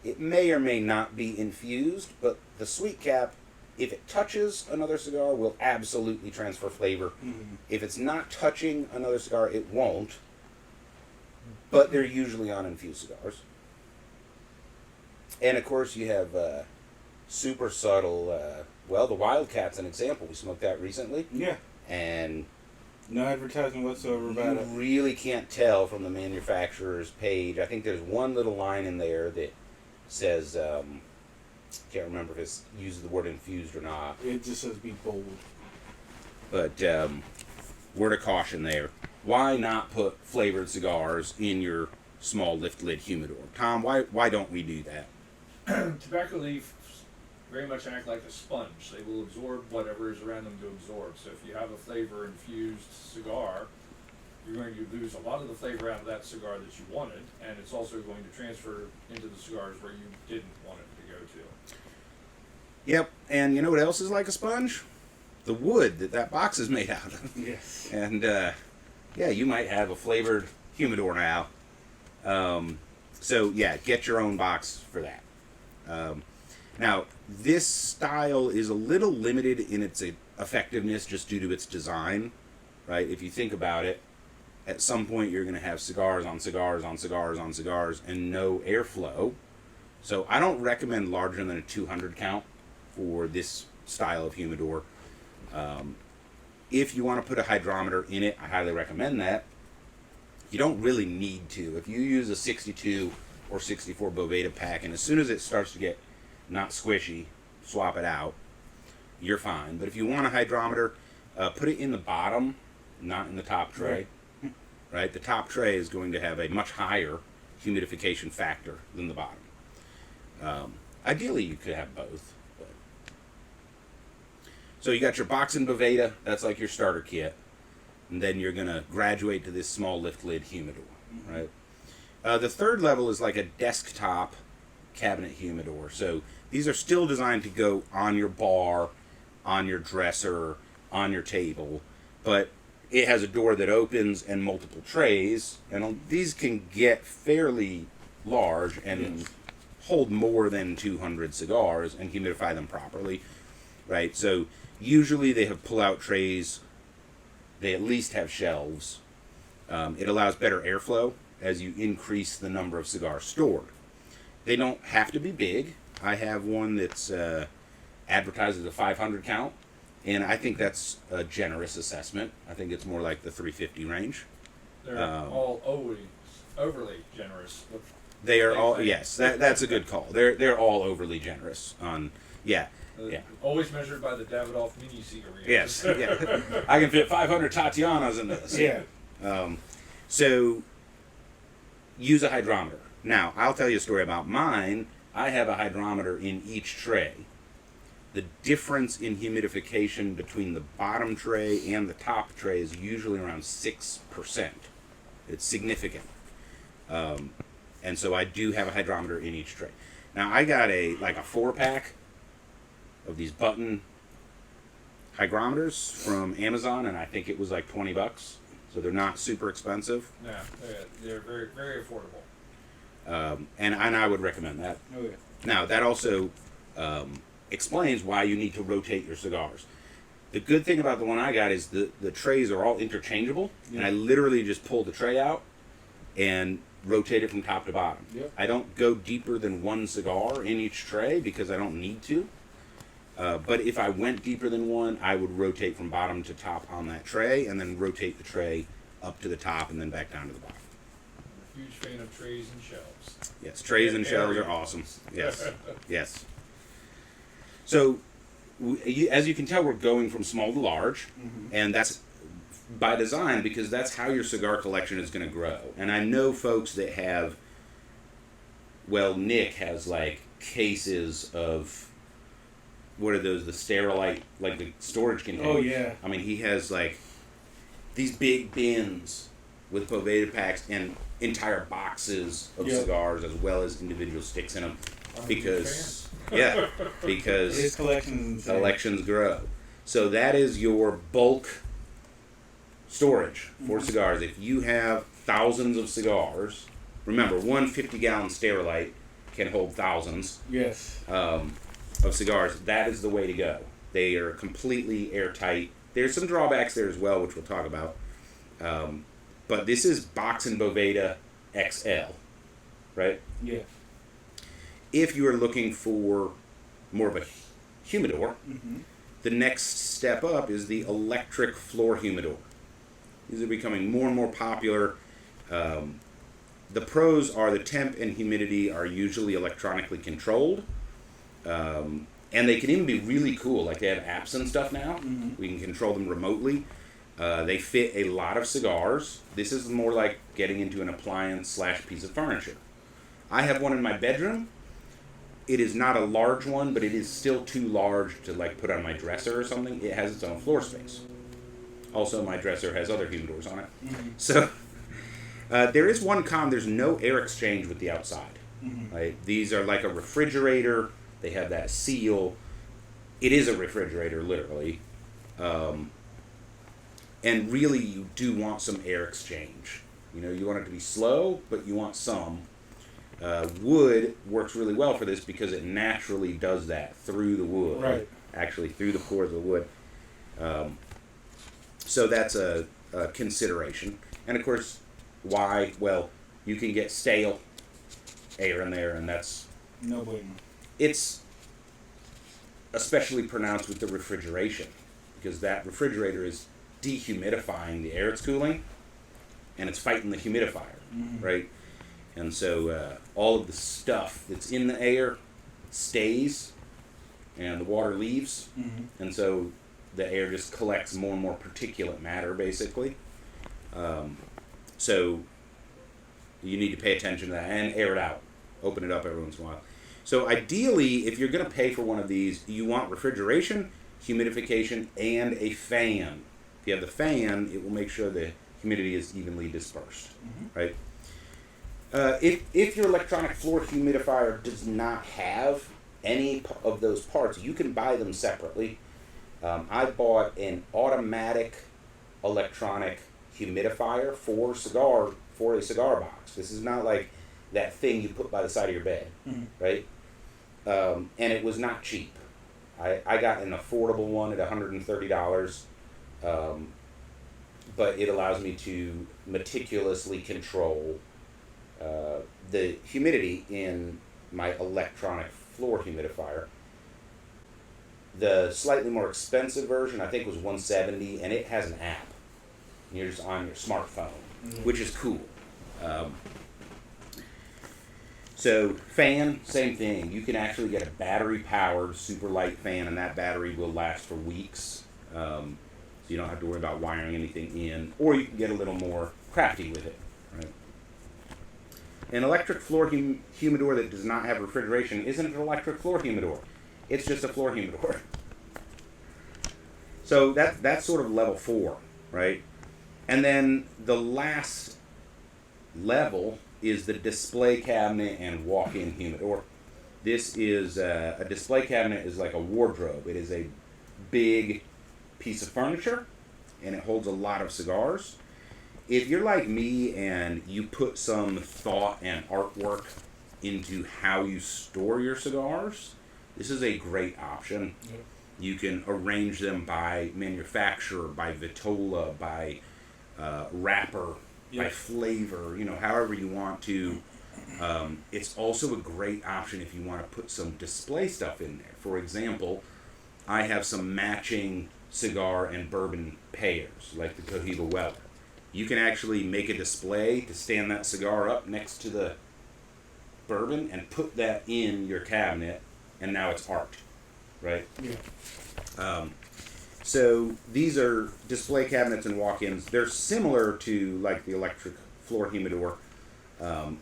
it may or may not be infused, but the sweet cap, if it touches another cigar, will absolutely transfer flavor. If it's not touching another cigar, it won't. But they're usually on infused cigars. And of course, you have super subtle. Well, the Wildcat's an example. We smoked that recently. Yeah. And no advertising whatsoever about it. You really can't tell from the manufacturer's page. I think there's one little line in there that says, can't remember if it uses the word infused or not. It just says be bold. But word of caution there. Why not put flavored cigars in your small lift lid humidor? Tom, why don't we do that? Tobacco leaves very much act like a sponge. They will absorb whatever is around them to absorb. So if you have a flavor infused cigar, you're going to lose a lot of the flavor out of that cigar that you wanted, and it's also going to transfer into the cigars where you didn't want it to go to. Yep, and you know what else is like a sponge? The wood that box is made out of. Yes. And yeah, you might have a flavored humidor now. So yeah, get your own box for that. Now, this style is a little limited in its effectiveness just due to its design, right? If you think about it, at some point you're going to have cigars on cigars on cigars on cigars and no airflow. So I don't recommend larger than a 200 count for this style of humidor. If you want to put a hydrometer in it, I highly recommend that. You don't really need to. If you use a 62 or 64 Boveda pack, and as soon as it starts to get not squishy, swap it out, you're fine. But if you want a hydrometer, put it in the bottom, not in the top tray. Right? The top tray is going to have a much higher humidification factor than the bottom. Ideally, you could have both. But. So you got your box and Boveda. That's like your starter kit. And then you're going to graduate to this small lift lid humidor, right? The third level is like a desktop cabinet humidor. So these are still designed to go on your bar, on your dresser, on your table, but it has a door that opens and multiple trays, and these can get fairly large and hold more than 200 cigars and humidify them properly, right? So usually they have pull-out trays. They at least have shelves. It allows better airflow as you increase the number of cigars stored. They don't have to be big. I have one that's advertised as a 500 count, and I think that's a generous assessment. I think it's more like the 350 range. They're all always overly generous. They are all, yes, that's a good call. They're all overly generous on, yeah. Always measured by the Davidoff mini cigarette. Yes, yeah. I can fit 500 Tatianas in this. Yeah. So, use a hydrometer. Now, I'll tell you a story about mine. I have a hydrometer in each tray. The difference in humidification between the bottom tray and the top tray is usually around 6%. It's significant. And so I do have a hydrometer in each tray. Now, I got a 4-pack of these button hygrometers from Amazon, and I think it was like $20. So they're not super expensive. Yeah, they're very, very affordable. And I would recommend that. Oh, yeah. Now, that also explains why you need to rotate your cigars. The good thing about the one I got is the trays are all interchangeable, and I literally just pull the tray out and rotate it from top to bottom. Yep. I don't go deeper than one cigar in each tray because I don't need to. But if I went deeper than one, I would rotate from bottom to top on that tray, and then rotate the tray up to the top and then back down to the bottom. I'm a huge fan of trays and shelves. Yes, trays and shelves are awesome. Yes, yes. So, as you can tell, we're going from small to large, and that's by design because that's how your cigar collection is going to grow. And I know folks that have, well, Nick has like cases of, what are those, the Sterilite, like the storage containers. Oh, yeah. I mean, he has like these big bins with Poveda packs and entire boxes of cigars as well as individual sticks in them because His collections grow. So that is your bulk storage for cigars. If you have thousands of cigars, remember, one 50-gallon Sterilite can hold thousands. Yes. Of cigars, that is the way to go. They are completely airtight. There's some drawbacks there as well, which we'll talk about. But this is Box and Boveda XL, right? Yeah. If you are looking for more of a humidor, the next step up is the electric floor humidor. These are becoming more and more popular. The pros are the temp and humidity are usually electronically controlled. And they can even be really cool. Like they have apps and stuff now. We can control them remotely. They fit a lot of cigars. This is more like getting into an appliance / piece of furniture. I have one in my bedroom. It is not a large one, but it is still too large to like put on my dresser or something. It has its own floor space. Also, my dresser has other humidors on it. So there is one con. There's no air exchange with the outside. Right? These are like a refrigerator. They have that seal. It is a refrigerator, literally. And really, you do want some air exchange. You know, you want it to be slow, but you want some. Wood works really well for this because it naturally does that through the wood. Right. Actually, through the pores of the wood. So that's a consideration. And of course, why? Well, you can get stale air in there, and that's... No bueno. It's especially pronounced with the refrigeration because that refrigerator is dehumidifying the air it's cooling, and it's fighting the humidifier, right? And so all of the stuff that's in the air stays, and the water leaves, and so the air just collects more and more particulate matter, basically. So you need to pay attention to that and air it out. Open it up every once in a while. So ideally, if you're going to pay for one of these, you want refrigeration, humidification, and a fan If you have the fan, it will make sure the humidity is evenly dispersed, right? If your electronic floor humidifier does not have any of those parts, you can buy them separately. I bought an automatic electronic humidifier for a cigar box. This is not like that thing you put by the side of your bed, right? And it was not cheap. I got an affordable one at $130, but it allows me to meticulously control the humidity in my electronic floor humidifier. The slightly more expensive version, I think, was $170, and it has an app. You're just on your smartphone, which is cool. So fan, same thing. You can actually get a battery-powered super light fan, and that battery will last for weeks. So you don't have to worry about wiring anything in, or you can get a little more crafty with it. Right? An electric floor humidor that does not have refrigeration isn't an electric floor humidor. It's just a floor humidor. So that's sort of level 4, right? And then the last level is the display cabinet and walk-in humidor. This is a display cabinet is like a wardrobe. It is a big piece of furniture, and it holds a lot of cigars. If you're like me and you put some thought and artwork into how you store your cigars, this is a great option. Yep. You can arrange them by manufacturer, by vitola, by wrapper, by flavor, however you want to. It's also a great option if you want to put some display stuff in there. For example, I have some matching cigar and bourbon pairs, like the Cohiba Weller. You can actually make a display to stand that cigar up next to the bourbon and put that in your cabinet, and now it's art, right? Yeah. So these are display cabinets and walk-ins. They're similar to like the electric floor humidor,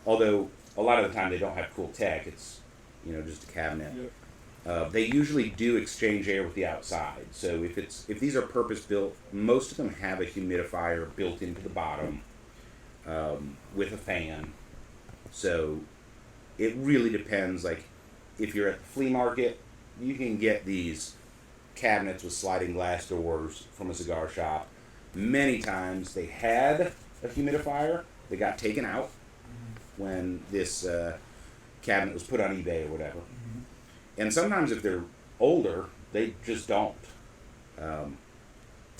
although a lot of the time they don't have cool tech. It's just a cabinet. Yep. They usually do exchange air with the outside. So if these are purpose-built, most of them have a humidifier built into the bottom with a fan. So it really depends. Like if you're at the flea market, you can get these cabinets with sliding glass doors from a cigar shop. Many times they had a humidifier that got taken out when this cabinet was put on eBay or whatever. And sometimes if they're older, they just don't have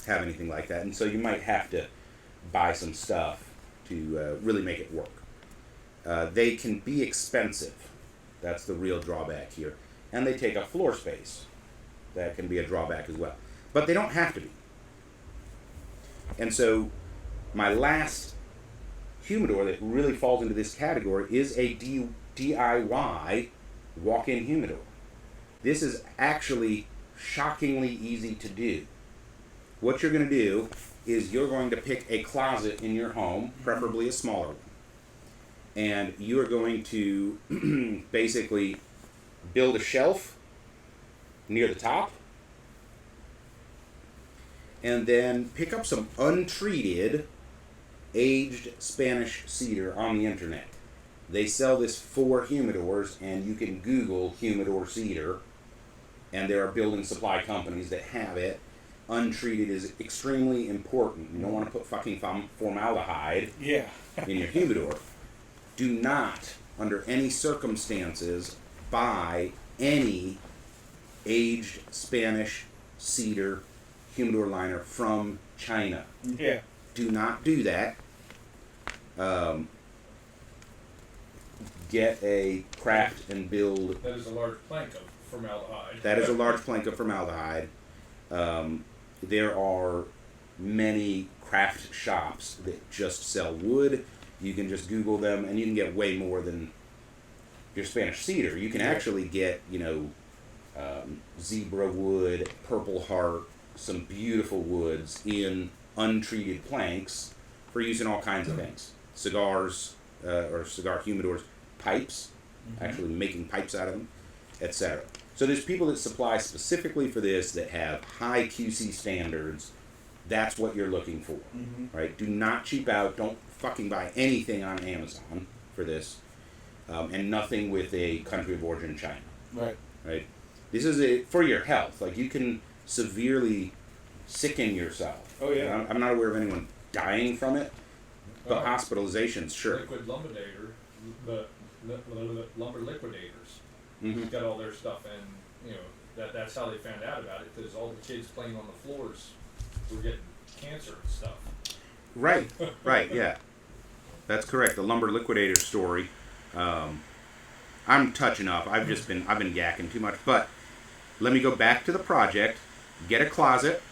anything like that. And so you might have to buy some stuff to really make it work. They can be expensive. That's the real drawback here. And they take up floor space. That can be a drawback as well. But they don't have to be. And so my last humidor that really falls into this category is a DIY walk-in humidor. This is actually shockingly easy to do. What you're going to do is you're going to pick a closet in your home, preferably a smaller one. And you are going to basically build a shelf near the top, and then pick up some untreated aged Spanish cedar on the internet. They sell this for humidors, and you can Google humidor cedar, and there are building supply companies that have it. Untreated is extremely important. You don't want to put fucking formaldehyde in your humidor. Do not, under any circumstances, buy any aged Spanish cedar humidor liner from China. Yeah. Do not do that. Get a craft and build. That is a large plank of formaldehyde. That is a large plank of formaldehyde. There are many craft shops that just sell wood. You can just Google them, and you can get way more than your Spanish cedar. You can actually get, zebra wood, purple heart, some beautiful woods in untreated planks for use in all kinds of things. Cigars, or cigar humidors, pipes, actually making pipes out of them, etc. So there's people that supply specifically for this that have high QC standards That's what you're looking for, right? Do not cheap out. Don't fucking buy anything on Amazon for this, and nothing with a country of origin China. Right. This is for your health. Like, you can severely sicken yourself. Oh yeah. I'm not aware of anyone dying from it, but hospitalizations, sure. Liquid lumbridator, the lumber liquidators. Mm-hmm. Got all their stuff, and that's how they found out about it, because all the kids playing on the floors were getting cancer and stuff. Right. Right. Yeah. That's correct. The lumber liquidator story. I'm touching up. I've been yakking too much, but let me go back to the project. Get a closet.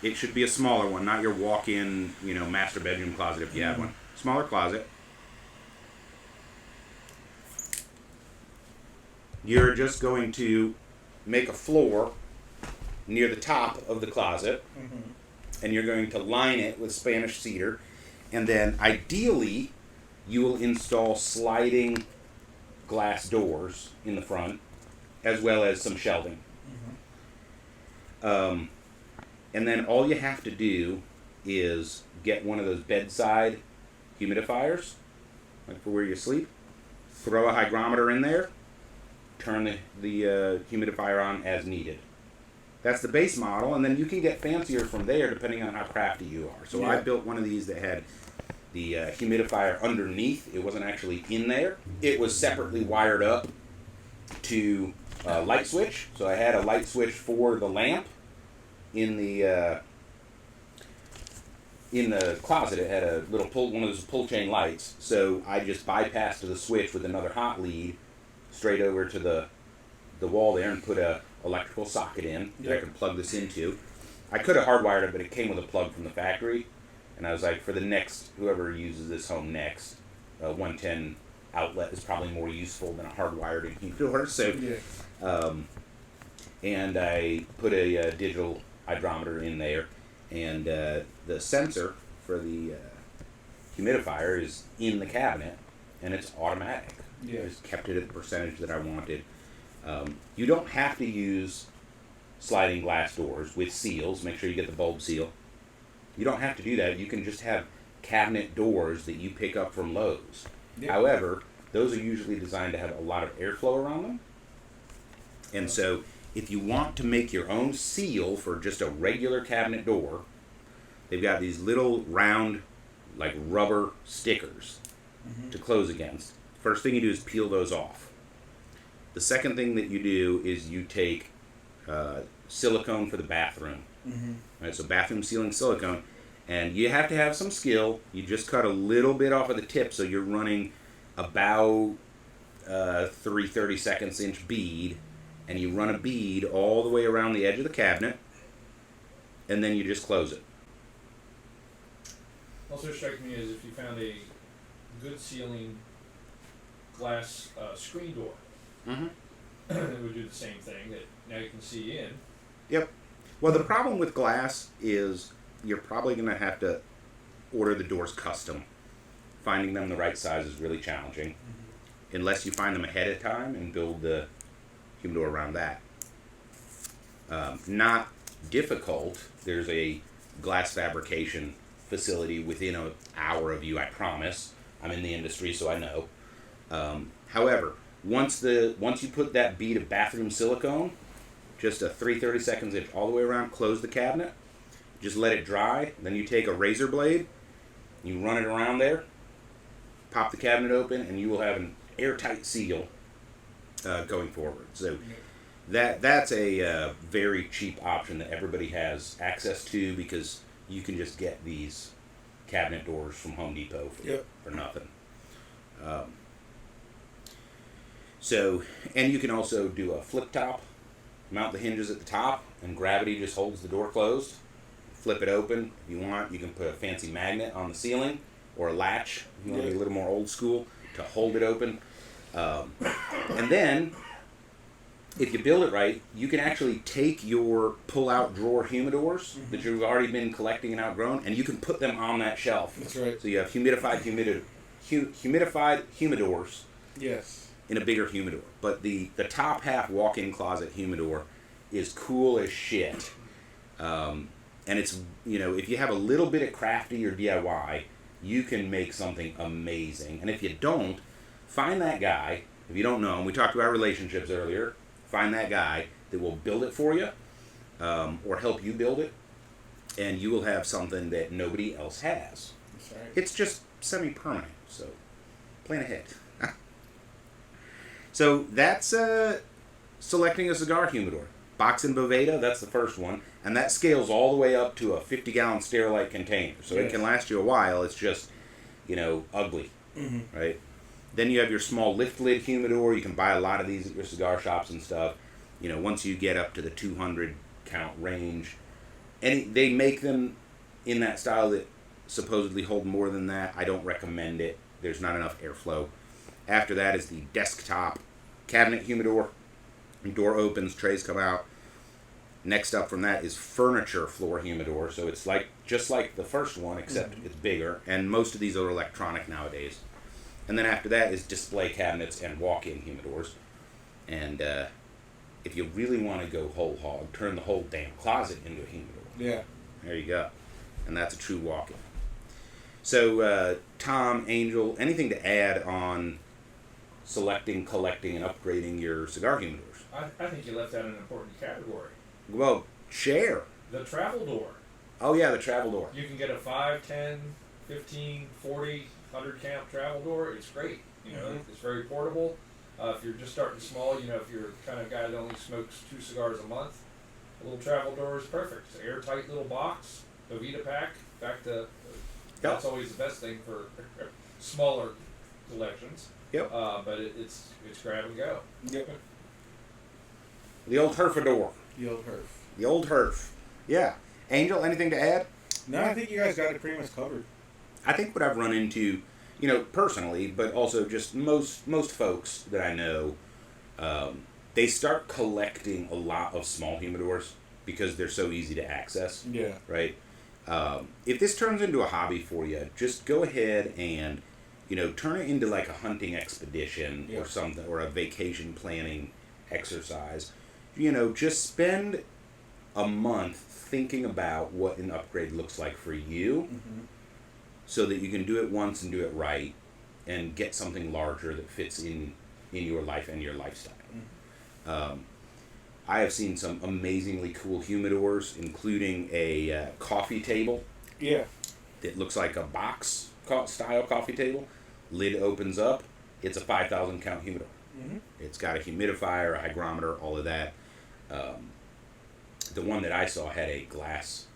It should be a smaller one, not your walk-in, master bedroom closet if you have one. Smaller closet. You're just going to make a floor near the top of the closet, and you're going to line it with Spanish cedar, and then ideally you will install sliding glass doors in the front, as well as some shelving. And then all you have to do is get one of those bedside humidifiers, like for where you sleep, throw a hygrometer in there, turn the humidifier on as needed. That's the base model, and then you can get fancier from there depending on how crafty you are. So I built one of these that had the humidifier underneath. It wasn't actually in there. It was separately wired up to a light switch. So I had a light switch for the lamp in the closet. It had a little one of those pull chain lights. So I just bypassed the switch with another hot lead straight over to the wall there and put a electrical socket in that I could plug this into. I could have hardwired it, but it came with a plug from the factory. And I was like, for the next, whoever uses this home next, 110 outlet is probably more useful than a hardwired humidor. So, and I put a digital hydrometer in there, and the sensor for the humidifier is in the cabinet, and it's automatic. I just kept it at the percentage that I wanted. You don't have to use sliding glass doors with seals. Make sure you get the bulb seal. You don't have to do that. You can just have cabinet doors that you pick up from Lowe's. However, those are usually designed to have a lot of airflow around them. And so if you want to make your own seal for just a regular cabinet door, they've got these little round, like rubber stickers to close against. First thing you do is peel those off. The second thing that you do is you take silicone for the bathroom. Right, so bathroom sealing silicone, and you have to have some skill. You just cut a little bit off of the tip, so you're running about 3/32 inch bead, and you run a bead all the way around the edge of the cabinet, and then you just close it. Also strikes me as if you found a good sealing glass screen door, it would do the same thing, that now you can see in. Yep. Well, the problem with glass is you're probably going to have to order the doors custom. Finding them the right size is really challenging, unless you find them ahead of time and build the humidor around that. Not difficult. There's a glass fabrication facility within an hour of you, I promise. I'm in the industry, so I know. However, once you put that bead of bathroom silicone, just a 3/32 inch all the way around, close the cabinet, just let it dry, then you take a razor blade, you run it around there, pop the cabinet open, and you will have an airtight seal going forward. So that's a very cheap option that everybody has access to, because you can just get these cabinet doors from Home Depot for nothing. So, and you can also do a flip top, mount the hinges at the top, and gravity just holds the door closed. Flip it open. If you want, you can put a fancy magnet on the ceiling, or a latch, if you want to be a little more old school, to hold it open. And then, if you build it right, you can actually take your pull-out drawer humidors that you've already been collecting and outgrown, and you can put them on that shelf. That's right. So you have humidified humidors. Yes. In a bigger humidor. But the top half walk-in closet humidor is cool as shit. And And it's, if you have a little bit of crafty or DIY, you can make something amazing. And if you don't, find that guy. If you don't know him, we talked about relationships earlier. Find that guy that will build it for you, or help you build it, and you will have something that nobody else has. That's right. It's just semi-permanent, so plan ahead. So that's selecting a cigar humidor. Box and Boveda, that's the first one, and that scales all the way up to a 50-gallon Sterilite container, so it can last you a while. It's just, ugly, right? Then you have your small lift lid humidor. You can buy a lot of these at your cigar shops and stuff. Once you get up to the 200 count range, and they make them in that style that supposedly hold more than that. I don't recommend it. There's not enough airflow. After that is the desktop cabinet humidor. Door opens, trays come out. Next up from that is furniture floor humidor. So it's just like the first one, except it's bigger. And most of these are electronic nowadays. And then after that is display cabinets and walk-in humidors. And if you really want to go whole hog, turn the whole damn closet into a humidor. Yeah. There you go. And that's a true walk-in. So, Tom, Angel, anything to add on selecting, collecting, and upgrading your cigar humidors? I think you left out an important category. Well, share. The travel door. Oh, yeah, the travel door. You can get a 5, 10, 15, 40, 100 count travel door. It's great. It's very portable. If you're just starting small, if you're the kind of guy that only smokes 2 cigars a month, a little travel door is perfect. It's an airtight little box, Boveda pack. That's always the best thing for smaller collections. Yep. But it's grab and go. Yep. The old Herfador. The old Herf. The old Herf. Yeah. Angel, anything to add? No, I think you guys got it pretty much covered. I think what I've run into, personally, but also just most folks that I know, they start collecting a lot of small humidors because they're so easy to access. Yeah. Right? If this turns into a hobby for you, just go ahead and, turn it into like a hunting expedition or something, or a vacation planning exercise. Just spend a month thinking about what an upgrade looks like for you, so that you can do it once and do it right and get something larger that fits in your life and your lifestyle. I have seen some amazingly cool humidors, including a coffee table. Yeah. That looks like a box style coffee table. Lid opens up. It's a 5,000 count humidor. It's got a humidifier, a hygrometer, all of that. The one that I saw had a glass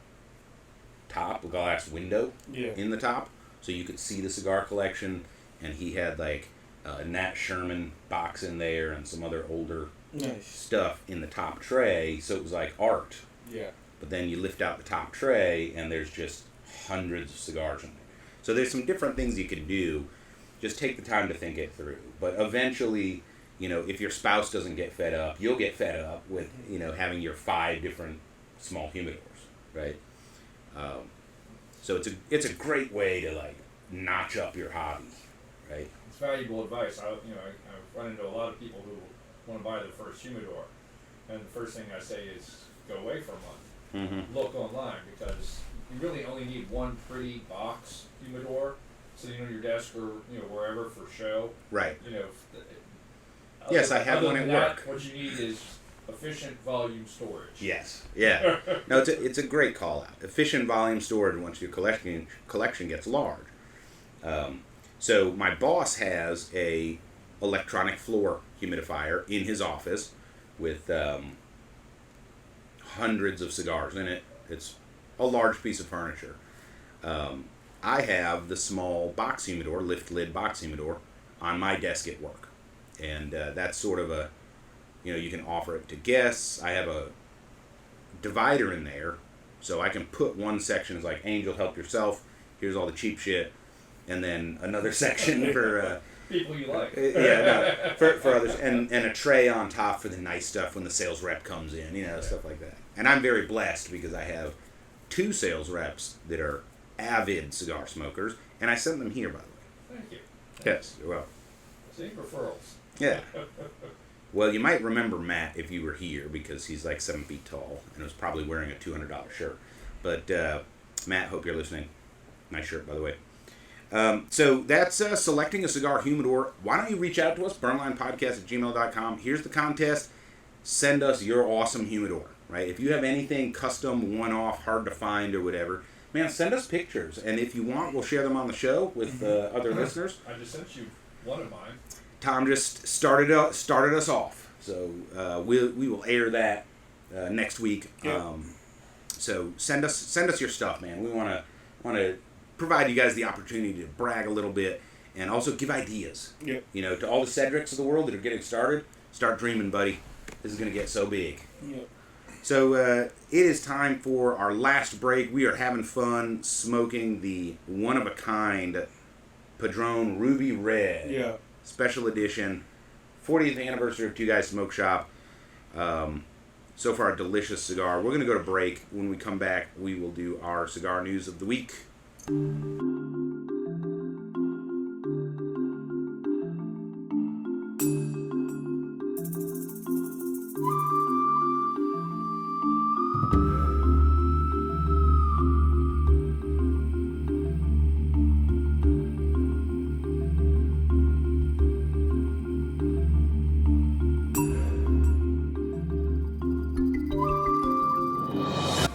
window in the top, so you could see the cigar collection. And he had like a Nat Sherman box in there and some other older stuff in the top tray, so it was like art. Yeah. But then you lift out the top tray and there's just hundreds of cigars in there. So there's some different things you can do. Just take the time to think it through. But eventually, if your spouse doesn't get fed up, you'll get fed up with, having your 5 different small humidors, right? So it's a great way to like notch up your hobby, right? It's valuable advice. I've run into a lot of people who want to buy their first humidor, and the first thing I say is go away for a month. Look online, because you really only need one pretty box humidor sitting on your desk or wherever for show. Right. Yes, I have one at work. What you need is efficient volume storage. Yes. Yeah. No, it's a great call out. Efficient volume storage once your collection gets large. So my boss has a electronic floor humidifier in his office with hundreds of cigars in it. It's a large piece of furniture. I have the small box humidor, lift lid box humidor, on my desk at work. And that's sort of a, you can offer it to guests. I have a divider in there, so I can put one section as like, Angel, help yourself. Here's all the cheap shit. And then another section for... people you like. For others. And a tray on top for the nice stuff when the sales rep comes in, stuff like that. And I'm very blessed because I have 2 sales reps that are avid cigar smokers, and I send them here, by the way. Thank you. Yes, you're welcome. See, referrals. Yeah. Well, you might remember Matt if you were here, because he's like 7 feet tall and was probably wearing a $200 shirt. But Matt, hope you're listening. Nice shirt, by the way. So that's selecting a cigar humidor. Why don't you reach out to us, burnlinepodcast@gmail.com. Here's the contest. Send us your awesome humidor, right? If you have anything custom, one-off, hard to find or whatever, man, send us pictures. And if you want, we'll share them on the show with other listeners. I just sent you one of mine. Tom just started us off. So we will air that next week. Yep. So send us your stuff, man. We want to provide you guys the opportunity to brag a little bit and also give ideas. Yep. You know, to all the Cedrics of the world that are getting started, start dreaming, buddy. This is going to get so big. Yep. So it is time for our last break. We are having fun smoking the one-of-a-kind Padron Ruby Red. Yeah. Special edition. 40th anniversary of Two Guys Smoke Shop. So far, a delicious cigar. We're going to go to break. When we come back, we will do our cigar news of the week.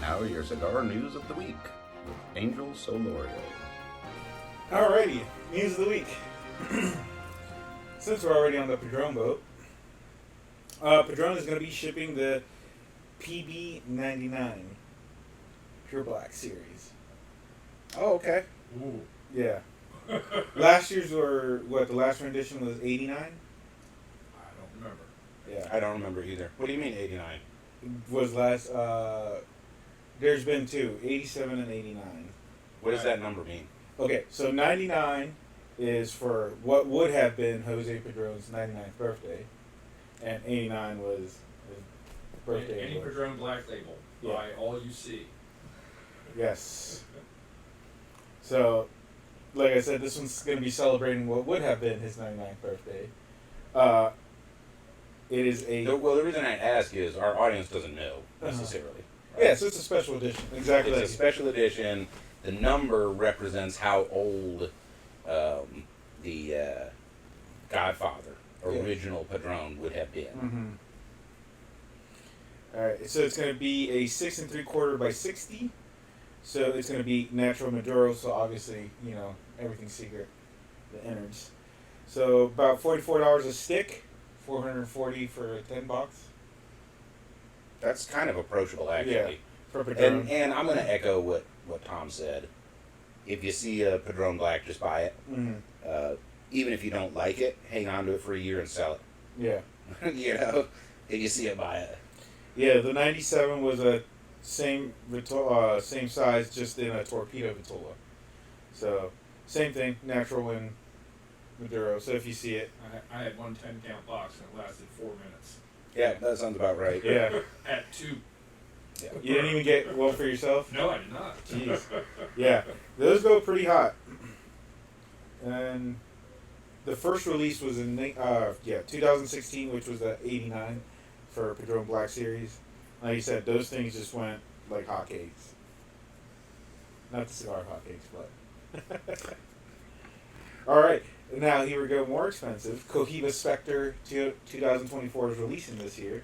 Now your cigar news of the week with Angel Solorio. Alrighty, news of the week. Since we're already on the Padron boat, Padron is going to be shipping the PB99 Pure Black series. Oh, okay. Ooh. Yeah. Last year's the last rendition was 89? I don't remember. Yeah. I don't remember either. What do you mean 89? Was last, there's been two, 87 and 89. What does that number mean? Okay, so 99 is for what would have been Jose Padron's 99th birthday, and 89 was his birthday. Any Padron Black label. Yeah. By all you see. Yes. So, like I said, this one's going to be celebrating what would have been his 99th birthday. It is a... Well, the reason I ask is our audience doesn't know necessarily. Right? Yeah, so it's a special edition. Exactly. It's a special edition. The number represents how old the Godfather, original Padron, would have been. Mm-hmm. All right, so it's going to be a 6 3/4 by 60. So it's going to be natural Maduro. So obviously, you know, everything's secret, the innards. So about $44 a stick, $440 for a 10 box. That's kind of approachable, actually. Yeah, for Padron. And I'm going to echo what Tom said. If you see a Padron Black, just buy it. Mm-hmm. Even if you don't like it, hang on to it for a year and sell it. Yeah. You know, if you see it, buy it. Yeah, the 97 was a same size, just in a torpedo vitola. So same thing, natural and Maduro. So if you see it, I had one 10-count box and it lasted 4 minutes. Yeah, that sounds about right. yeah. At 2. Yeah. You didn't even get one for yourself? No, I did not. Jeez. Yeah, those go pretty hot. And the first release was in 2016, which was the 89 for Padron Black Series. Like you said, those things just went like hotcakes. Not the cigar hotcakes, but. All right, now here we go. More expensive. Cohiba Spectre 2024 is releasing this year.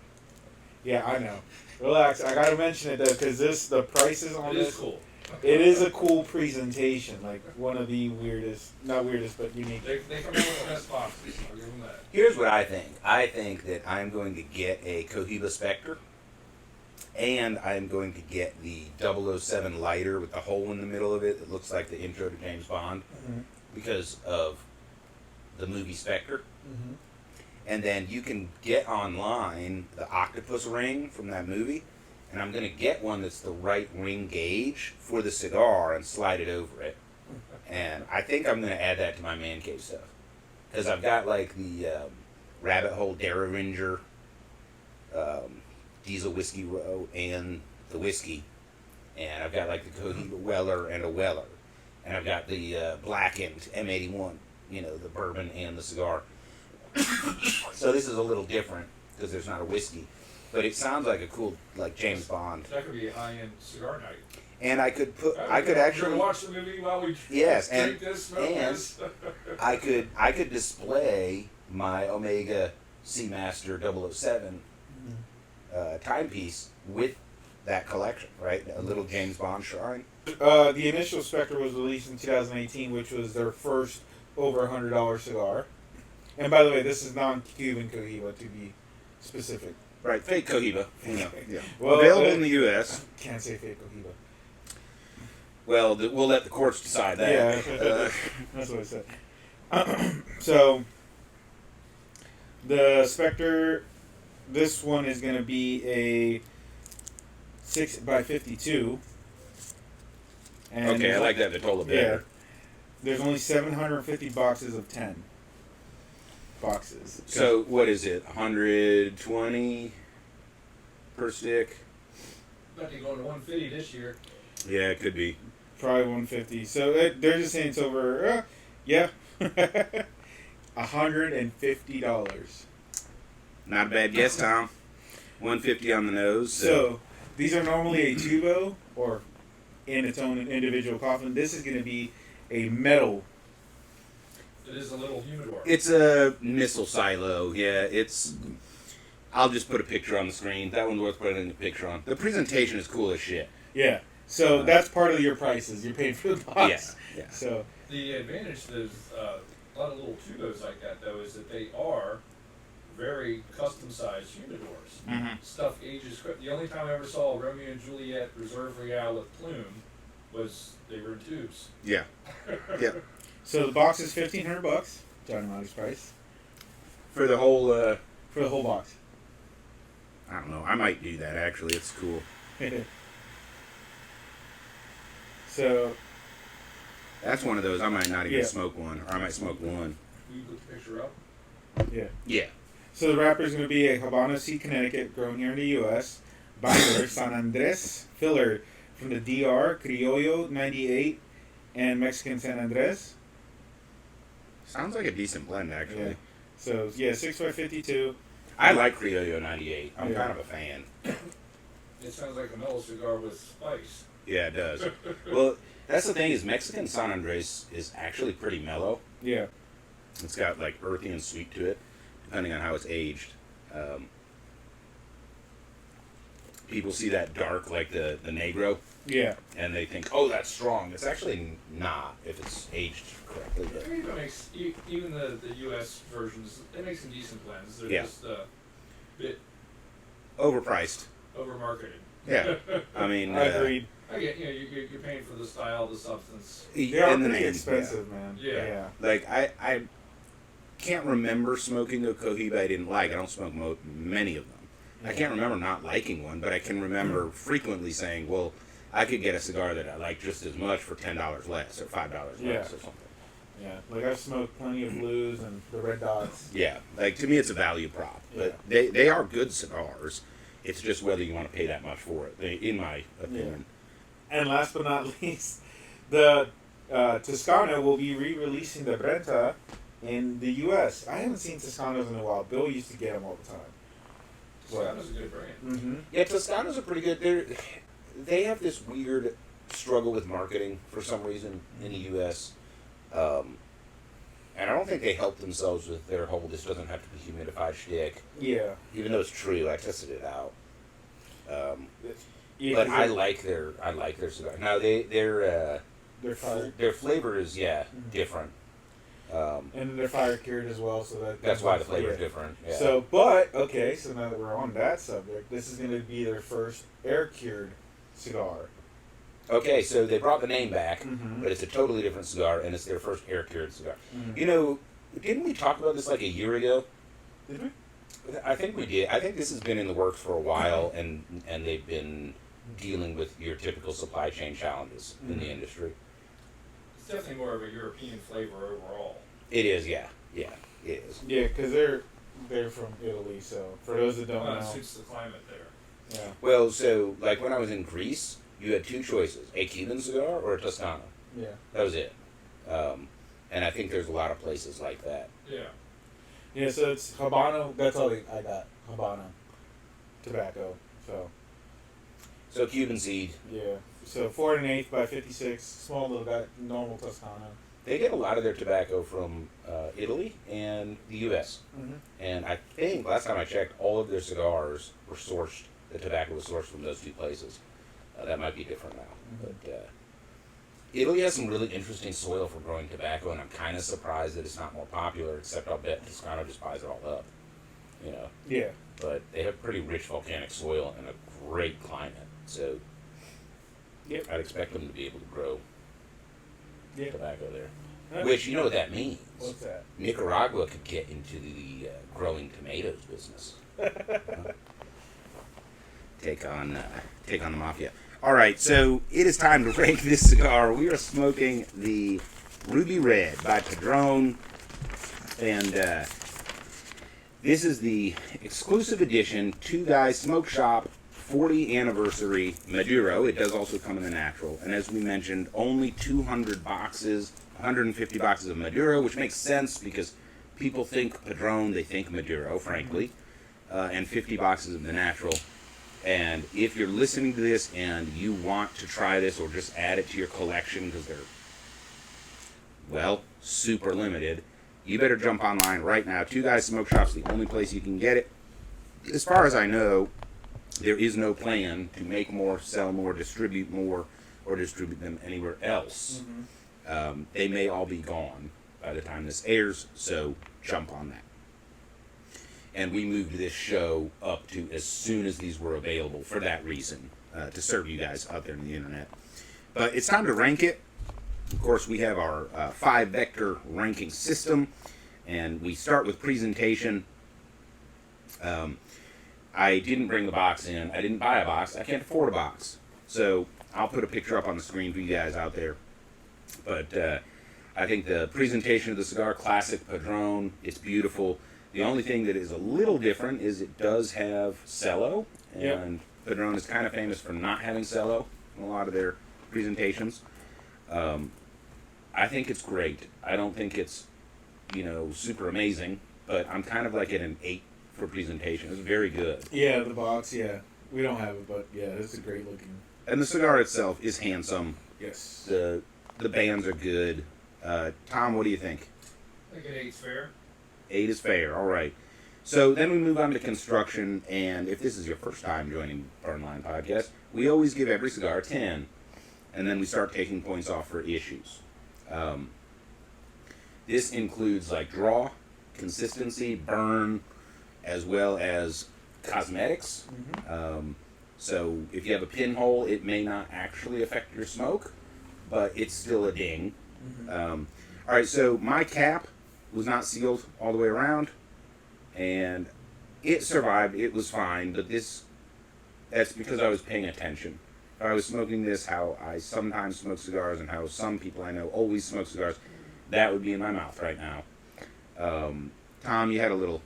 Yeah, I know. Relax. I gotta mention it though, because the prices on It is this. cool. It is a cool presentation, like one of the weirdest, not weirdest, but unique. They come in with the best boxes. I'll give them that. Here's what I think. I think that I'm going to get a Cohiba Spectre, and I'm going to get the 007 lighter with the hole in the middle of it that looks like the intro to James Bond, Mm-hmm. because of the movie Spectre. Mm-hmm. And then you can get online the octopus ring from that movie, and I'm going to get one that's the right ring gauge for the cigar and slide it over it. And I think I'm going to add that to my man cave stuff. Because I've got like the Rabbit Hole Derringer Diesel Whiskey Row and the whiskey. And I've got like the Cohiba Weller and a Weller. And I've got the blackened M81, you know, the bourbon and the cigar. So this is a little different because there's not a whiskey. But it sounds like a cool, like James Bond. That could be a high-end cigar night. and I could We're gonna actually watch the movie while we Yes, drink this, smoke and this. I could display my Omega Seamaster 007 timepiece with that collection, right? A little James Bond shrine. The initial Spectre was released in 2018, which was their first over $100 cigar. And by the way, this is non-Cuban Cohiba, to be specific. Right, fake Cohiba. Yeah. Well, Available in the U.S. Can't say fake Cohiba. Well, we'll let the courts decide that. Yeah, that's what I said. So, the Spectre, this one is going to be a 6x52. And Okay, I like that Vitola Yeah. better. There's only 750 boxes of 10 boxes. So, what is it? 120 per stick? Might be going to 150 this year. Yeah, it could be. Probably 150. So they're just saying it's over, yeah, $150. Not a bad guess, Tom. 150 on the nose. So these are normally a tubo or in its own individual coffin. This is going to be a metal. It is a little humidor. It's a missile silo. Yeah, it's. I'll just put a picture on the screen. That one's worth putting a picture on. The presentation is cool as shit. Yeah. So that's part of your prices. You're paying for the box. Yeah. So The advantage to a lot of little tubos like that, though, is that they are very custom-sized humidors. Mhm. Stuff ages quick. The only time I ever saw a Romeo and Juliet Reserve Royale with plume was they were in tubes. Yeah. Yeah. so the box is $1,500. John Marty's price For the whole. for the whole box. I don't know. I might do that actually. It's cool. So That's one of those. I might not even Yeah. smoke one, or I might smoke one. Will you put the picture up? yeah. Yeah. So the wrapper is going to be a Habano Seed, Connecticut, grown here in the U.S. Binder, San Andres filler from the DR, Criollo 98, and Mexican San Andres. Sounds like a decent blend actually. Yeah. So yeah, 6x52. I like Criollo 98. I'm Yeah. kind of a fan. It sounds like a mellow cigar with spice. Yeah, it does. Well, that's the thing is Mexican San Andres is actually pretty mellow. Yeah. It's got like earthy and sweet to it, depending on how it's aged. People see that dark like the Negro, Yeah. and they think, oh, that's strong. It's actually not if it's aged correctly. But It makes even the U.S. versions. They make some decent blends. They're Yeah. just a bit overpriced. over marketed. Yeah. I mean, I agreed. I get you're paying for the style, the substance. They are and the pretty name, expensive, man. Yeah. Like I can't remember smoking a Cohiba I didn't like. I don't smoke many of them. I can't remember not liking one, but I can remember frequently saying, "Well, I could get a cigar that I like just as much for $10 less or $5 Yeah. less or something." Yeah. Like I've smoked plenty of blues and the red dots. Yeah, like to me, it's a value prop, but they are good cigars. It's just whether you want to pay that much for it, in my opinion. And last but not least, the Toscano will be re-releasing the Brenta in the U.S. I haven't seen Toscanos in a while. Bill used to get them all the time. Toscano's a good brand. Mm-hmm. Yeah, Toscanos are pretty good. They have this weird struggle with marketing for some reason in the U.S. And I don't think they help themselves with their whole "this doesn't have to be humidified" shtick. Yeah. Even though it's true, I tested it out. Yeah, But 'cause I like their cigar. Now their they're fire, flavor is different. and they're fire cured as well, so That's why the flavor is different. Yeah. So, but okay, so now that we're on that subject, this is going to be their first air cured cigar. Okay, so they brought the name back, Mhm. but it's a totally different cigar, and it's their first air cured cigar. Mhm. You know, didn't we talk about this like a year ago? Did we? I think we did. I think this has been in the works for a while, and they've been dealing with your typical supply chain challenges in the industry. It's definitely more of a European flavor overall. It is, yeah, it is. Yeah, because they're from Italy. So for those that don't It know, suits the climate there. yeah, Well, so like when I was in Greece, you had two choices: a Cuban cigar or a Toscano. yeah, That was it. And I think there's a lot of places like that. Yeah. yeah. So it's Habano. That's all I got. Habano tobacco. So So Cuban seed. Yeah. So 4 1/8 by 56, small little guy, normal Toscano. They get a lot of their tobacco from Italy and the U.S. Mm-hmm. And I think last time I checked, all of their cigars were sourced. The tobacco was sourced from those two places. That might be different now, but Italy has some really interesting soil for growing tobacco, and I'm kind of surprised that it's not more popular. Except I'll bet Toscano just buys it all up, you know. Yeah. But they have pretty rich volcanic soil and a great climate, so Yep. I'd expect them to be able to grow Yeah. tobacco there. Which, you know what that means? What's that? Nicaragua could get into the growing tomatoes business. Take on the mafia. All right, so it is time to rank this cigar. We are smoking the Ruby Red by Padron, and this is the exclusive edition Two Guys Smoke Shop 40 anniversary Maduro. It does also come in the natural, and as we mentioned, only 200 boxes, 150 boxes of Maduro, which makes sense because people think Padron, they think Maduro, frankly, and 50 boxes of the natural. And if you're listening to this and you want to try this or just add it to your collection because they're, well, super limited, you better jump online right now. Two Guys Smoke Shop's the only place you can get it. As far as I know, there is no plan to make more, sell more, distribute more, or distribute them anywhere else. Mm-hmm. They may all be gone by the time this airs, so jump on that. And we moved this show up to as soon as these were available for that reason, to serve you guys out there on the internet. But it's time to rank it. Of course, we have our 5-vector ranking system, and we start with presentation. I didn't bring the box in. I didn't buy a box. I can't afford a box. So I'll put a picture up on the screen for you guys out there. But I think the presentation of the cigar, classic Padron, it's beautiful. The only thing that is a little different is it does have cello, and Padron is kind of famous for not having cello in a lot of their presentations. I think it's great. I don't think it's, super amazing, but I'm kind of like at an 8 for presentation. It's very good. Yeah, the box, yeah. We don't have it, but yeah, it's a great looking. And the cigar itself is handsome. Yes. The bands are good. Tom, what do you think? I think an 8's fair. 8 is fair, all right. So then we move on to construction, and if this is your first time joining Burnline Podcast, we always give every cigar a 10, and then we start taking points off for issues. This includes like draw, consistency, burn, as well as cosmetics. Mm-hmm. So if you have a pinhole, it may not actually affect your smoke, but it's still a ding. Mm-hmm. All right, so my cap was not sealed all the way around, and it survived. It was fine, but that's because I was paying attention. If I was smoking this how I sometimes smoke cigars and how some people I know always smoke cigars, that would be in my mouth right now. Tom, you had a little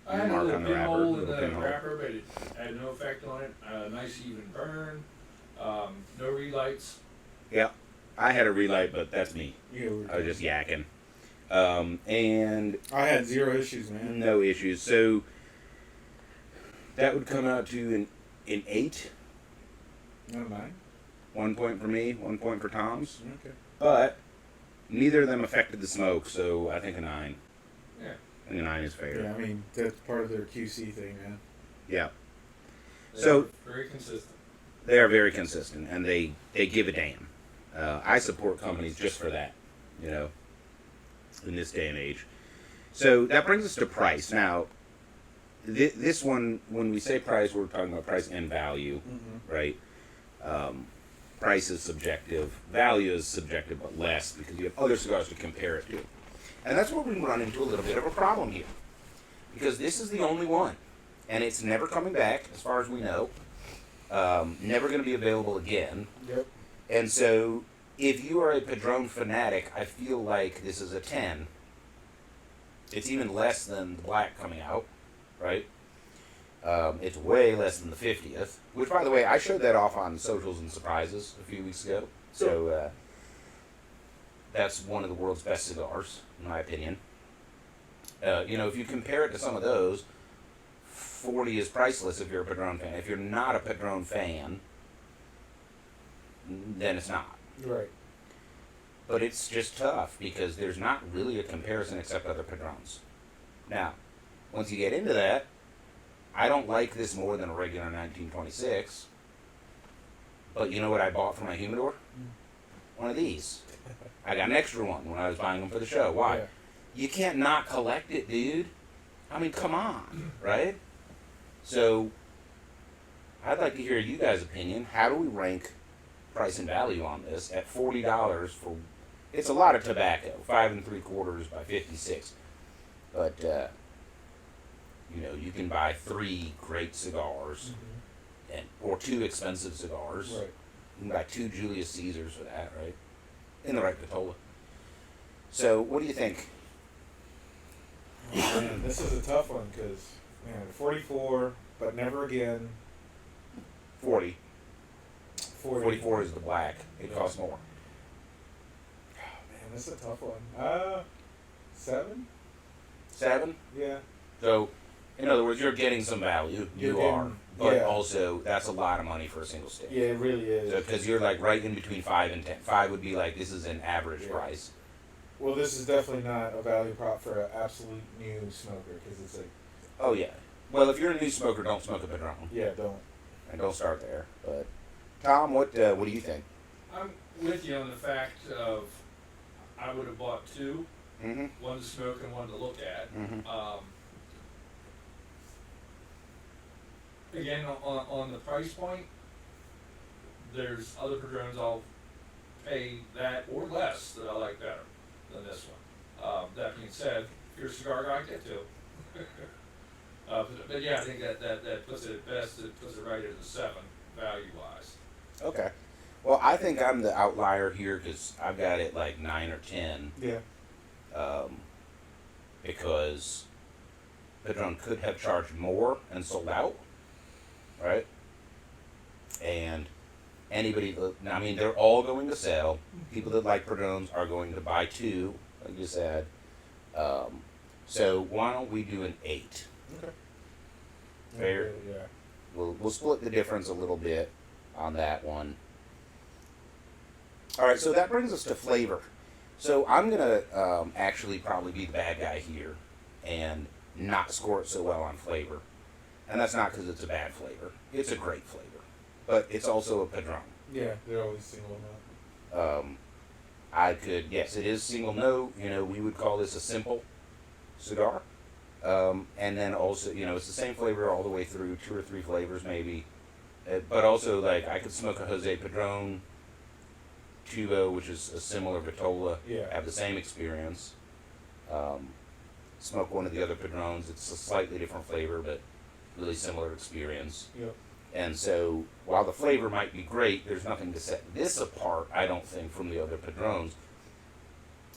I had a mark little on the wrapper. pinhole in Little the pinhole. wrapper, but it had no effect on it. Nice even burn. No relights. Yeah, I had a relight, but that's me. Yeah, I was just yakking. And I had 0 issues, man. no issues. So that would come out to an 8. Not 9. 1 point for me, 1 point for Tom's. Okay. But neither of them affected the smoke, so I think a 9. Yeah. I think a 9 is fair. Yeah, I mean, that's part of their QC thing, man. Yeah. They're So very consistent. they are very consistent, and they give a damn. I support companies just for that, in this day and age. So that brings us to price. Now, this one, when we say price, we're talking about price and value, Mm-hmm. right? Price is subjective, value is subjective, but less because you have other cigars to compare it to. And that's where we run into a little bit of a problem here. Because this is the only one. And it's never coming back, as far as we know. Never going to be available again. Yep. And so, if you are a Padron fanatic, I feel like this is a 10. It's even less than the black coming out, right? It's way less than the 50th. Which, by the way, I showed that off on Socials and Surprises a few weeks ago. So, that's one of the world's best cigars, in my opinion. If you compare it to some of those, 40 is priceless if you're a Padron fan. If you're not a Padron fan, then it's not. Right. But it's just tough because there's not really a comparison except other Padrones. Now, once you get into that, I don't like this more than a regular 1926. But you know what I bought for my humidor? One of these. I got an extra one when I was buying them for the show. Why? Yeah. You can't not collect it, dude. I mean, come on, right? So, I'd like to hear you guys' opinion. How do we rank price and value on this at $40 for? It's a lot of tobacco, 5 3/4 by 56. But you know, you can buy 3 great cigars, or 2 expensive cigars. Right. You can buy 2 Julius Caesars for that, right? In the right Vitola. So, what do you think? Oh, man, this is a tough one because, man, 44, but never again. 40. 40. 44 is the black. It costs more. Oh, man, this is a tough one. 7? 7? Yeah. So, in other words, you're getting some value. You're You getting- are. But yeah. also, that's a lot of money for a single stick. Yeah, it really is. Because you're like right in between 5 and 10. 5 would be like, this is an average Yeah. price. Well, this is definitely not a value prop for an absolute new smoker because it's like, Oh, yeah. Well, if you're a new smoker, don't smoke a Padron. yeah, don't. And don't start there. But, Tom, what do you think? I'm with you on the fact of I would have bought 2, Mm-hmm. one to smoke and one to look at. Mm-hmm. Again, on the price point, there's other Padrones I'll pay that or less that I like better than this one. That being said, if you're a cigar guy, get 2. But yeah, I think that puts it at best, it puts it right at a 7 value-wise. Okay. Well, I think I'm the outlier here because I've got it like 9 or 10. Yeah. Because Padron could have charged more and sold out, right? And anybody, I mean, they're all going to sell. People that like Padrones are going to buy 2, like you said. So why don't we do an 8? Okay. Fair. Yeah. We'll split the difference a little bit on that one. All right, so that brings us to flavor. So I'm gonna actually probably be the bad guy here and not score it so well on flavor, and that's not because it's a bad flavor. It's a great flavor, but it's also a Padron. Yeah, they're always single nut. I could, yes, it is single note. You know, we would call this a simple cigar. And then also, you know, it's the same flavor all the way through, 2 or 3 flavors maybe. But also, like, I could smoke a Jose Padron Tubo, which is a similar Vitola, Yeah. have the same experience. Smoke one of the other Padrones, it's a slightly different flavor, but really similar experience. Yep. And so, while the flavor might be great, there's nothing to set this apart, I don't think, from the other Padrones.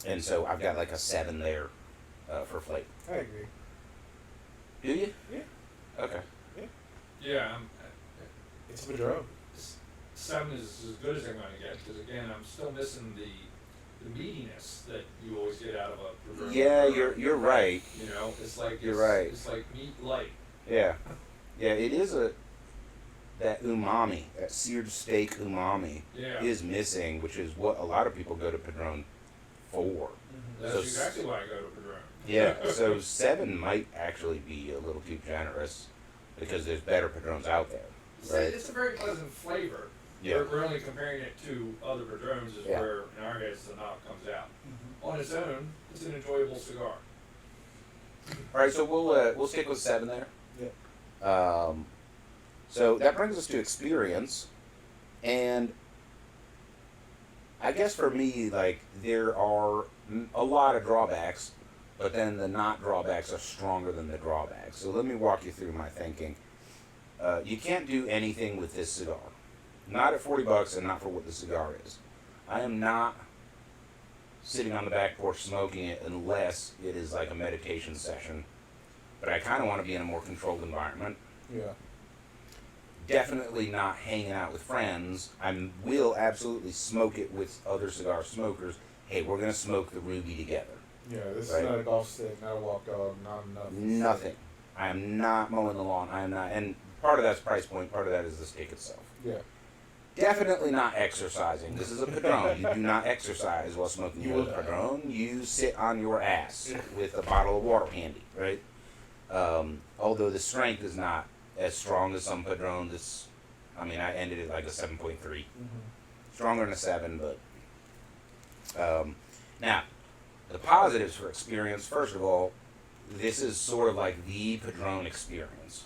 And so, I've got like a 7 there for flavor. I agree. Do you? Yeah. Okay. Yeah, It's a Padron. 7 is as good as I'm going to get because again, I'm still missing the meatiness that you always get out of a Padron. Yeah, you're right. You know, it's like You're right. It's like meat light. Yeah. Yeah, it is that umami, that seared steak umami Yeah, is missing, which is what a lot of people go to Padron for. that's so exactly why I go to Padron. Yeah, so 7 might actually be a little too generous because there's better Padrones out there, right? It's a very pleasant flavor. Yeah. We're only comparing it to other Padrones is Yeah. where, in our case, the knob comes out. On its own, it's an enjoyable cigar. All right, so we'll stick with 7 there. Yeah. So that brings us to experience, and I guess for me, like, there are a lot of drawbacks, but then the not drawbacks are stronger than the drawbacks. So let me walk you through my thinking. You can't do anything with this cigar. Not at $40 and not for what the cigar is. I am not sitting on the back porch smoking it unless it is like a meditation session. But I kind of want to be in a more controlled environment. Yeah. Definitely not hanging out with friends. I will absolutely smoke it with other cigar smokers. Hey, we're going to smoke the Ruby together. Yeah, this Right. is not a golf stick, not a walk dog, not nothing. Nothing. I am not mowing the lawn. I am not. And part of that's price point. Part of that is the stick itself. Yeah. Definitely not exercising. This is a Padron. You do not exercise while smoking your Padron. You sit on your ass with a bottle of water handy, right? Although the strength is not as strong as some Padrons. I ended it like a 7.3. Stronger than a 7, but... now, the positives for experience, first of all, this is sort of like the Padron experience.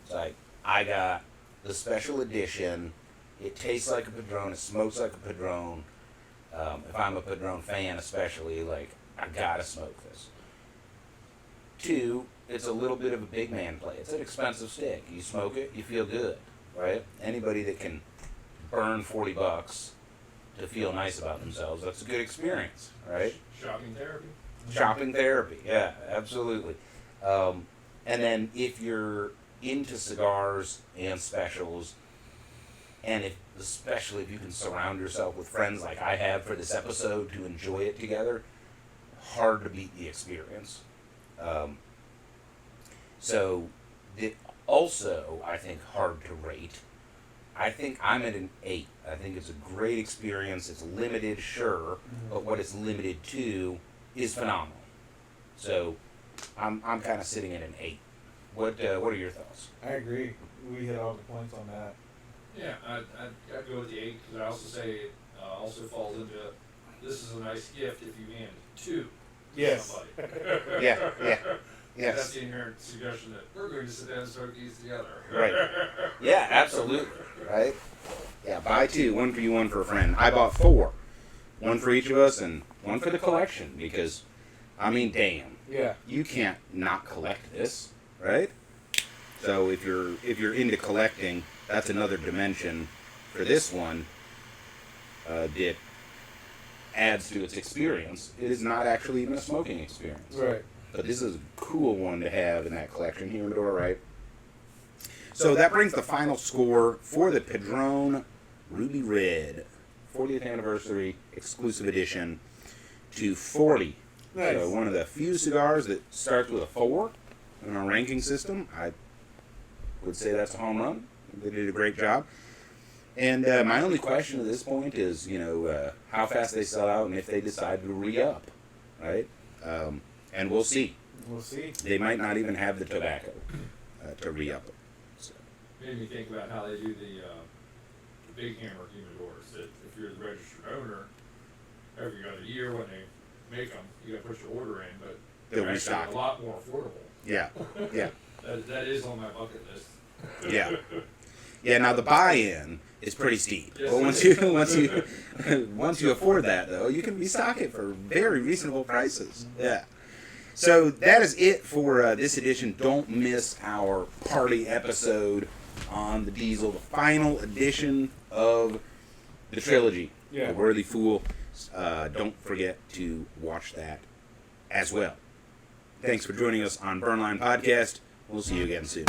It's like, I got the special edition. It tastes like a Padron. It smokes like a Padron. If I'm a Padron fan especially, like, I gotta smoke this. 2, it's a little bit of a big man play. It's an expensive stick. You smoke it, you feel good, right? Anybody that can burn $40 to feel nice about themselves, that's a good experience, right? Shopping therapy. Shopping therapy, yeah, absolutely. And then if you're into cigars and specials, and especially if you can surround yourself with friends like I have for this episode to enjoy it together, hard to beat the experience. Also, I think, hard to rate. I think I'm at an 8. I think it's a great experience. It's limited, sure, but what it's limited to is phenomenal. So I'm kind of sitting at an 8. What are your thoughts? I agree. We hit all the points on that. Yeah, I'd go with the 8 because I also say it also falls into this is a nice gift if you hand to somebody. Yeah. Yes. That's the inherent suggestion that we're going to sit down and smoke these together. Right. Yeah, absolutely. Right? Yeah, buy 2. 1 for you, 1 for a friend. I bought 4. 1 for each of us and 1 for the collection because, damn. Yeah. You can't not collect this, right? So if you're into collecting, that's another dimension for this one that adds to its experience. It is not actually even a smoking experience. Right. But this is a cool one to have in that collection, Humidor, right? So that brings the final score for the Padron Ruby Red 40th anniversary exclusive edition to 40. Nice. So one of the few cigars that starts with a 4 in our ranking system. I would say that's a home run. They did a great job. And my only question at this point is, how fast they sell out and if they decide to re-up, right? And we'll see. We'll see. They might not even have the tobacco to re-up it. So. Made me think about how they do the big hammer humidors. That if you're the registered owner, every other year when they make them, you got to put your order in, but They'll they're restock actually a lot more affordable. Yeah. That is on my bucket list. Yeah. Yeah. Now the buy-in is pretty steep, Yes, but once you afford that, though, you can restock it for very reasonable prices. Yeah. So that is it for this edition. Don't miss our party episode on the Diesel, the final edition of the trilogy, The Worthy Fool. Don't forget to watch that as well. Thanks for joining us on Burnline Podcast. We'll see you again soon.